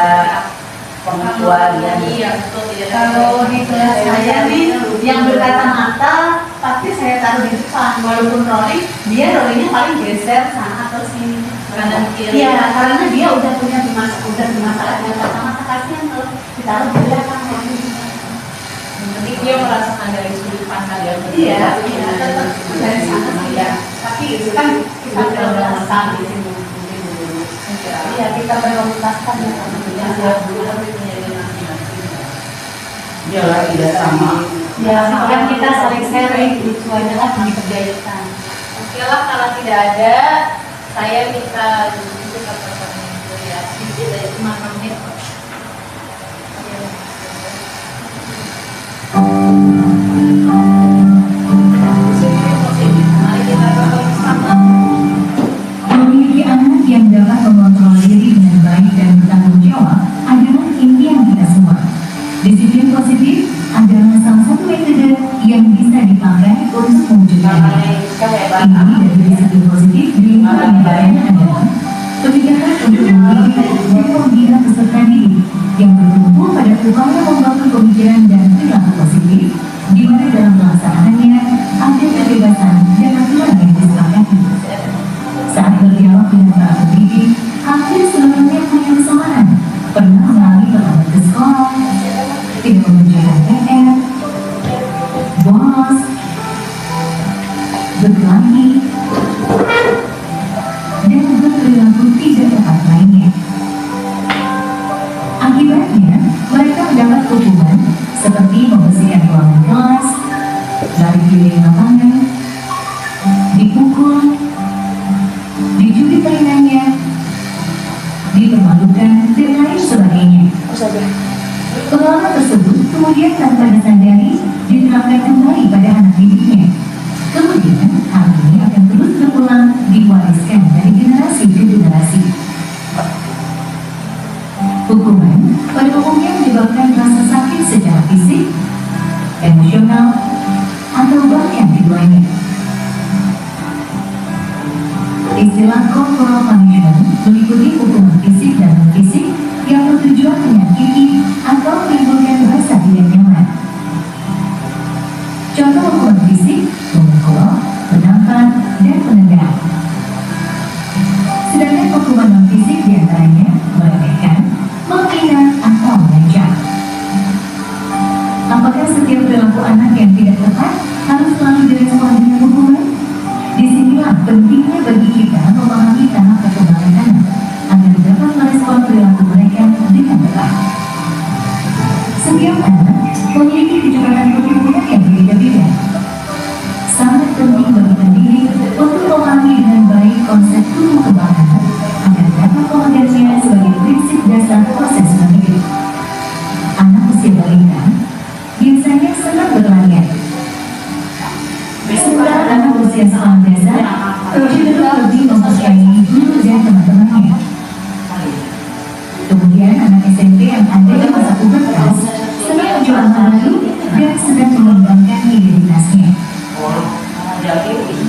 pengecualian. Iya, betul. Tidak ada Kalau di kelas saya nih yang berkacamata pasti saya taruh di depan, walaupun rolling dia rollingnya paling geser sana atau sini kanan kiri. iya karena dia udah punya masalah dengan kacamata, kasihan kalau ditaruh di belakang Nanti dia merasakan dari sudut pandang yang iya tetap dari sana sih ya, tapi itu kan kita prioritaskan di sini iya kita prioritaskan ya Iya lah, tidak sama. ya kan kita saling sharing itu aja lah yang dikerjakan. Oke lah, kalau tidak ada, saya minta dulu ke pertemuan dulu ya. Sedikit aja, cuma 6 menit kok. Mari kita bersama. Memiliki anak yang dapat mengontrol diri dengan baik dan bertanggung jawab adalah impian kita semua. Disiplin positif adalah salah satu metode yang bisa dipakai untuk mewujudkannya. Ini dari disiplin positif di lingkungan negaranya adalah kebijakan untuk mendidik dan membina peserta didik yang bertumpu pada upaya membangun pemikiran dan perilaku positif, di mana dalam pelaksanaannya ada kebebasan dan aturan yang disepakati. Saat berdialog dengan para pendidik, hampir seluruhnya punya kesamaan. Pernah mengalami terlambat ke sekolah, tidak mengerjakan PR, bolos, berkelahi, dan berperilaku tidak tepat lainnya. Akibatnya, mereka mendapat hukuman seperti membersihkan ruangan kelas, lari keliling lapangan, dipukul, dicuri mainannya, dipermalukan, dan lain sebagainya. Pengalaman tersebut kemudian tanpa disadari diterapkan kembali pada anak didiknya. Kemudian hal ini akan terus berulang diwariskan dari generasi ke generasi. Hukuman pada umumnya menyebabkan rasa sakit secara fisik, emosional, atau bahkan keduanya. Istilah corporal punishment meliputi hukuman fisik dan non-fisik yang bertujuan menyakiti atau menimbulkan rasa tidak nyaman. Contoh hukuman fisik memukul, menampar, dan menendang. Sedangkan hukuman non-fisik diantaranya meremehkan, menghina, atau mengancam. Apakah setiap perilaku anak yang tidak tepat harus selalu direspon dengan hukuman? Disinilah pentingnya bagi kita memahami tahap perkembangan anak agar dapat merespon perilaku mereka dengan tepat. Setiap anak memiliki kecepatan pertumbuhan yang berbeda-beda. Sangat penting bagi pendidik untuk memahami dengan baik konsep tumbuh kembang anak agar dapat memegangnya sebagai prinsip dasar proses mendidik. Anak usia balita biasanya senang berlarian. Sementara anak usia sekolah dasar cenderung lebih mempercayai guru dan teman-temannya. Kemudian anak SMP yang ada di masa pubertas sedang menjual lalu dan sedang mengembangkan identitasnya.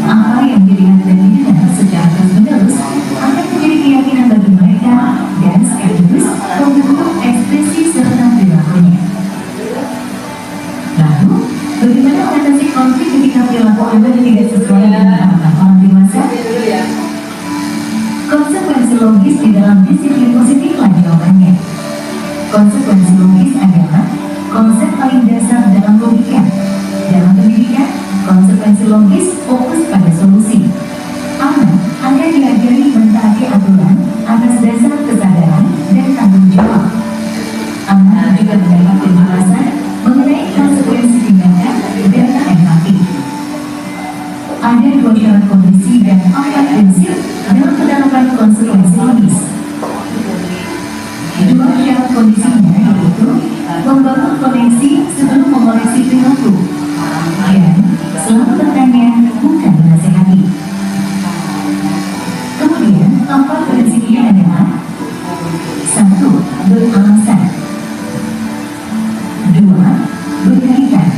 Apa yang dilihat dan didengar secara terus-menerus akan menjadi keyakinan bagi mereka dan sekaligus membentuk ekspresi serta perilakunya. Lalu, bagaimana mengatasi konflik ketika perilaku Anda tidak sesuai dengan harapan orang dewasa? Konsekuensi logis di dalam disiplin positiflah jawabannya. Konsekuensi logis adalah konsep paling dasar dalam logika. Dalam pendidikan, konsekuensi logis fokus pada solusi. Anak akan diajari mentaati aturan atas dasar kesadaran dan tanggung jawab. Anak juga mendapat penjelasan mengenai konsekuensi tindakan dan empati. Ada 2 syarat kondisi dan 4 prinsip dalam penerapan konsekuensi logis. 2 syarat kondisinya yaitu membangun koneksi sebelum mengoreksi perilaku dan selalu bertanya bukan menasihati. Kemudian 4 prinsipnya adalah 1. Beralasan, 2. Berkaitan,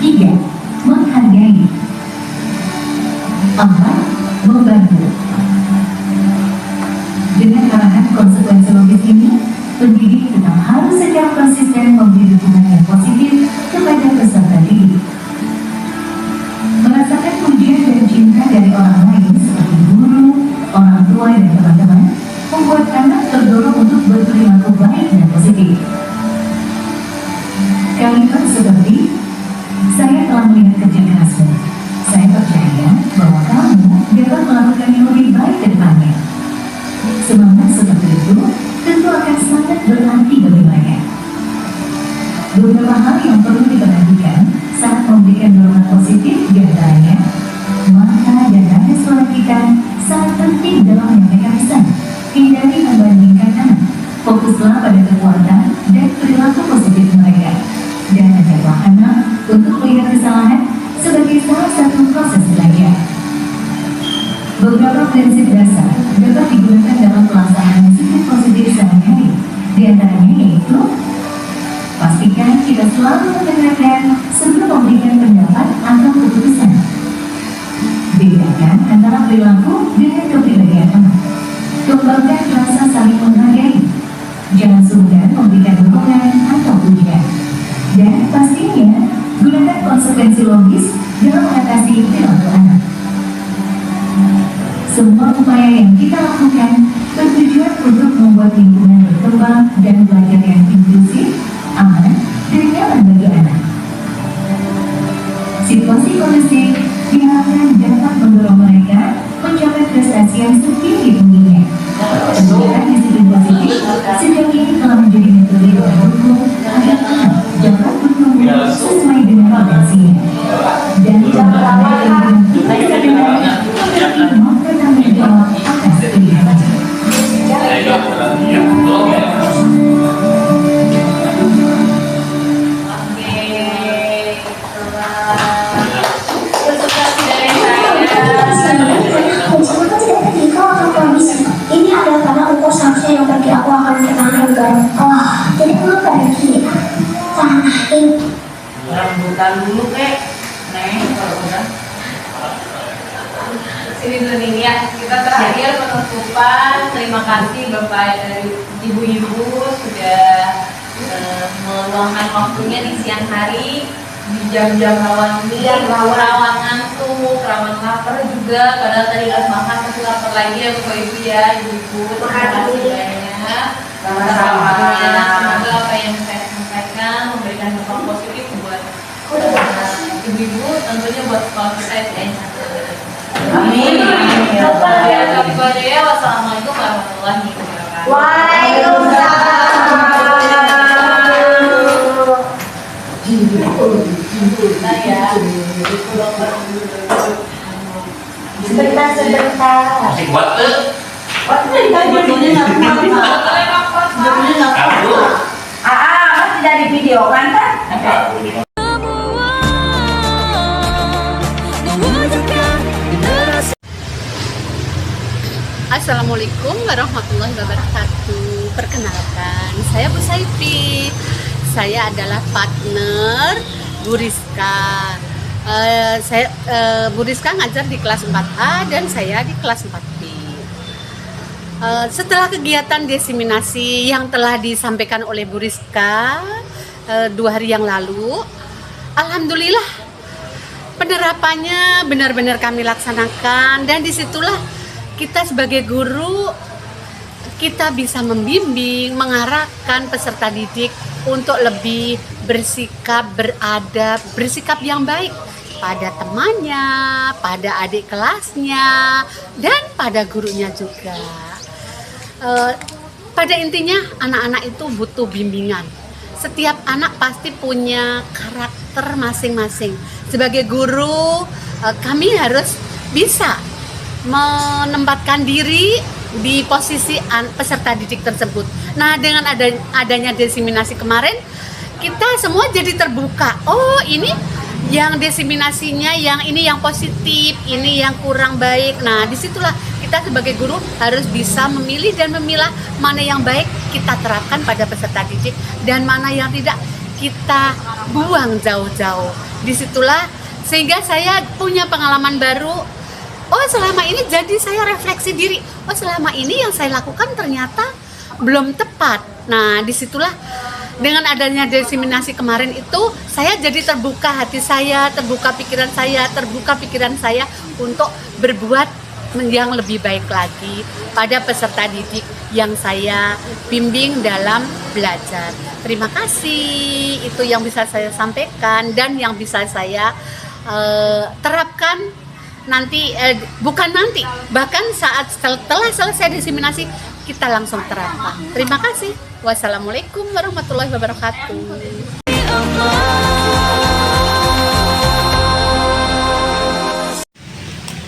3. menghargai. 4. Membantu. Dengan arahan konsekuensi logis ini, pendidik tetap harus secara konsisten memberi dukungan yang positif kepada peserta didik. Merasakan pujian dan cinta dari orang lain seperti guru, orang tua, dan teman-teman membuat anak terdorong untuk berperilaku baik dan positif. Kalimat seperti, saya telah melihat kerja kerasmu. Saya percaya bahwa kamu dapat melakukan yang lebih baik ke depannya. Semangat seperti itu tentu akan sangat berarti bagi mereka. Beberapa hal yang perlu diperhatikan saat memberikan dorongan positif diantaranya, mata dan nada suara kita sangat penting dalam menyampaikan pesan. Hindari membandingkan anak. Fokuslah pada kekuatan dan perilaku positif mereka. Dan ajarlah anak untuk melihat kesalahan sebagai salah satu proses belajar. Beberapa prinsip dasar dapat digunakan dalam pelaksanaan disiplin positif sehari-hari. Di antaranya yaitu, pastikan kita selalu mendengarkan sebelum memberikan pendapat atau keputusan. Bedakan antara perilaku dengan kepribadian anak. Kembangkan rasa saling menghargai. Jangan sungkan memberikan dukungan atau pujian. Dan pastinya, gunakan konsekuensi logis dalam mengatasi perilaku anak. Semua upaya yang kita lakukan bertujuan untuk membuat lingkungan berkembang dan belajar yang inklusif, aman, dan nyaman bagi anak. Situasi kondusif diharapkan dapat mendorong mereka mencapai prestasi yang setinggi-tingginya. Pendidikan disiplin positif sejauh ini telah menjadi metode yang mendukung agar anak dapat bertumbuh sesuai dengan potensinya. Dan dalam bertanggung jawab atas pilihannya. Ini adalah karena engkau seharusnya yang pergi, aku akan bertahan engkau. Jadi engkau pergi. Tahan. Rambutan dulu kek, Neng, kalau udah. Sini dulu nih ya, kita terakhir penutupan. Terima kasih Bapak dari Ibu-Ibu sudah meluangkan waktunya di siang hari, di jam-jam rawan ini, rawan ngantuk, rawan lapar juga. Padahal tadi udah makan, tapi lapar lagi ya Bapak Ibu ya, Ibu-Ibu. Terima kasih banyak. Sama-sama. Semoga apa yang saya sampaikan memberikan dampak positif buat Ibu-Ibu, tentunya buat sekolah kita SDN. Amin. Wassalamualaikum warahmatullahi wabarakatuh. Sebentar. Masih kuat tuh? Mas tidak di video kan? Assalamualaikum warahmatullahi wabarakatuh. Perkenalkan, saya Bu Saifi. Saya adalah partner Bu Rizka. Bu Rizka ngajar di kelas 4A dan saya di kelas 4B. Setelah kegiatan diseminasi yang telah disampaikan oleh Bu Rizka 2 hari yang lalu, alhamdulillah penerapannya benar-benar kami laksanakan, dan disitulah kita sebagai guru, kita bisa membimbing, mengarahkan peserta didik untuk lebih bersikap, beradab, bersikap yang baik pada temannya, pada adik kelasnya, dan pada gurunya juga. Pada intinya anak-anak itu butuh bimbingan. Setiap anak pasti punya karakter masing-masing. Sebagai guru, kami harus bisa menempatkan diri di posisi peserta didik tersebut. Nah, dengan adanya diseminasi kemarin, kita semua jadi terbuka. Oh, ini yang diseminasinya, yang ini yang positif, ini yang kurang baik. Nah, disitulah kita sebagai guru harus bisa memilih dan memilah mana yang baik kita terapkan pada peserta didik dan mana yang tidak kita buang jauh-jauh. Disitulah sehingga saya punya pengalaman baru. Oh, selama ini jadi saya refleksi diri. Oh, selama ini yang saya lakukan ternyata belum tepat. Nah, disitulah dengan adanya diseminasi kemarin itu saya jadi terbuka hati saya, terbuka pikiran saya untuk berbuat yang lebih baik lagi pada peserta didik yang saya bimbing dalam belajar. Terima kasih, itu yang bisa saya sampaikan dan yang bisa saya terapkan nanti, bukan nanti, bahkan saat setelah selesai diseminasi kita langsung terapkan. Terima kasih. Wassalamualaikum warahmatullahi wabarakatuh.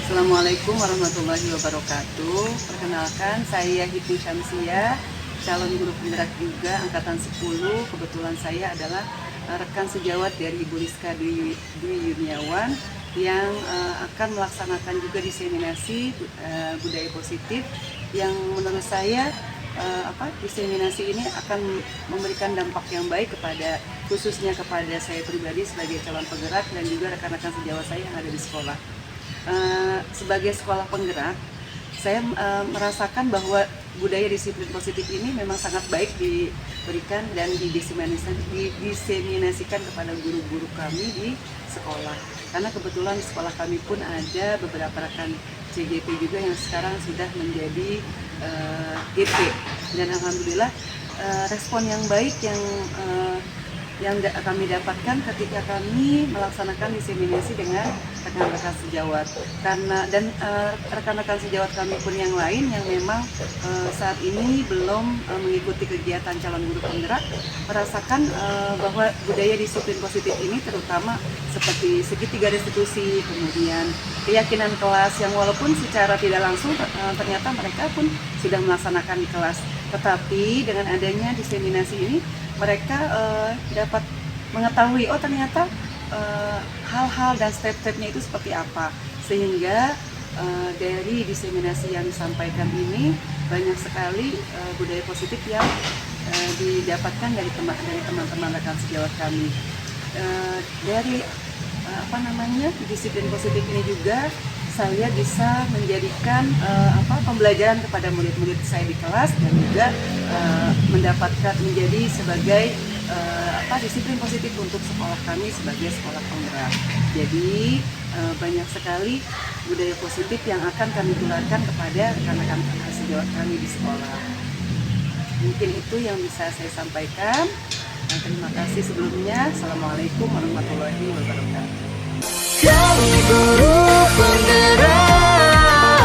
Assalamualaikum warahmatullahi wabarakatuh. Perkenalkan, saya Hitu Syamsia, calon guru penggerak juga angkatan 10. Kebetulan saya adalah rekan sejawat dari Ibu Rizka Dwi Yuniawan yang akan melaksanakan juga diseminasi budaya positif yang menurut saya diseminasi ini akan memberikan dampak yang baik kepada, khususnya kepada saya pribadi sebagai calon penggerak dan juga rekan-rekan sejawat saya yang ada di sekolah. Sebagai sekolah penggerak, saya merasakan bahwa budaya disiplin positif ini memang sangat baik diberikan dan didiseminasikan kepada guru-guru kami di sekolah. Karena kebetulan di sekolah kami pun ada beberapa rekan CGP juga yang sekarang sudah menjadi IP, dan alhamdulillah respon yang baik yang kami dapatkan ketika kami melaksanakan diseminasi dengan rekan-rekan sejawat, dan rekan-rekan sejawat kami pun yang lain yang memang saat ini belum mengikuti kegiatan calon guru penggerak merasakan bahwa budaya disiplin positif ini, terutama seperti segitiga restitusi, kemudian keyakinan kelas yang walaupun secara tidak langsung ternyata mereka pun sudah melaksanakan di kelas, tetapi dengan adanya diseminasi ini mereka dapat mengetahui, oh ternyata hal-hal dan step-stepnya itu seperti apa, sehingga dari diseminasi yang disampaikan ini banyak sekali budaya positif yang didapatkan dari teman-teman rekan sejawat kami. Dari disiplin positif ini juga saya bisa menjadikan pembelajaran kepada murid-murid saya di kelas, dan juga mendapatkan menjadi sebagai disiplin positif untuk sekolah kami sebagai sekolah penggerak. Jadi banyak sekali budaya positif yang akan kami tularkan kepada rekan-rekan sejawat kami di sekolah. Mungkin itu yang bisa saya sampaikan. Terima kasih sebelumnya. Assalamualaikum warahmatullahi wabarakatuh. Kami guru penggerak.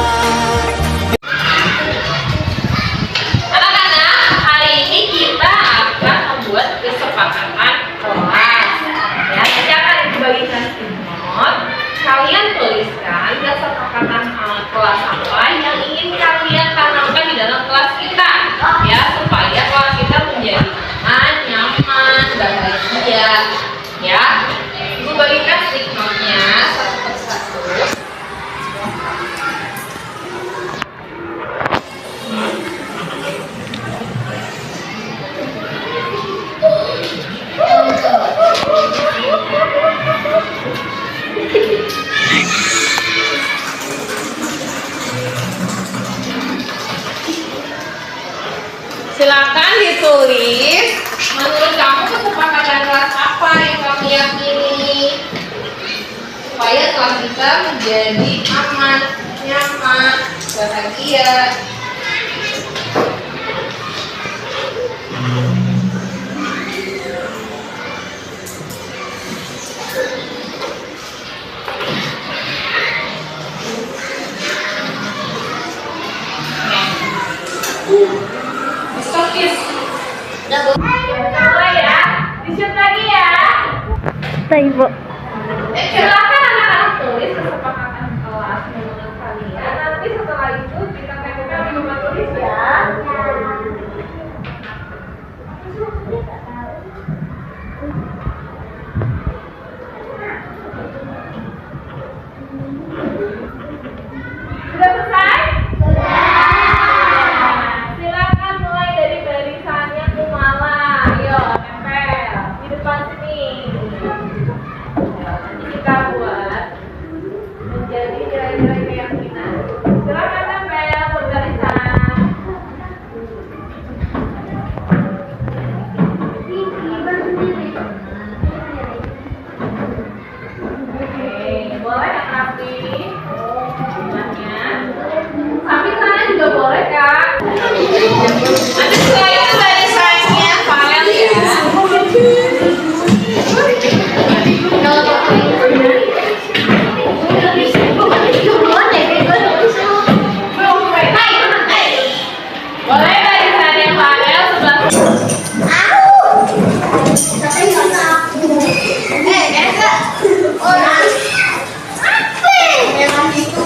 Anak-anak, hari ini kita akan membuat kesepakatan kelas. Ya, saya akan dibagikan note. Kalian tuliskan kesepakatan kelas apa yang ingin kalian tanamkan di dalam kelas kita, ya, supaya kelas kita menjadi aman, nyaman, bahagia, ya. Ibu bagikan stick note-nya satu persatu. Silakan ditulis menurut kamu kesepakatan kelas apa yang kamu yakini supaya kelas kita menjadi aman, nyaman, bahagia. Stopis. Coba ya, di-shoot lagi ya. Ibu. Silakan anak-anak tulis kesepakatan kelas menurut kalian. Nanti setelah itu kita tempelkan di rumah tulis ya. Sudah selesai? Silakan mulai dari barisannya Kumala. Ayo, tempel di depan sini. Nanti kita buat Sapi. Jumlahnya. Sapi sana juga boleh kak. Nanti setelah itu barisannya paralel ya. Boleh barisan yang paralel sebelah. Memang itu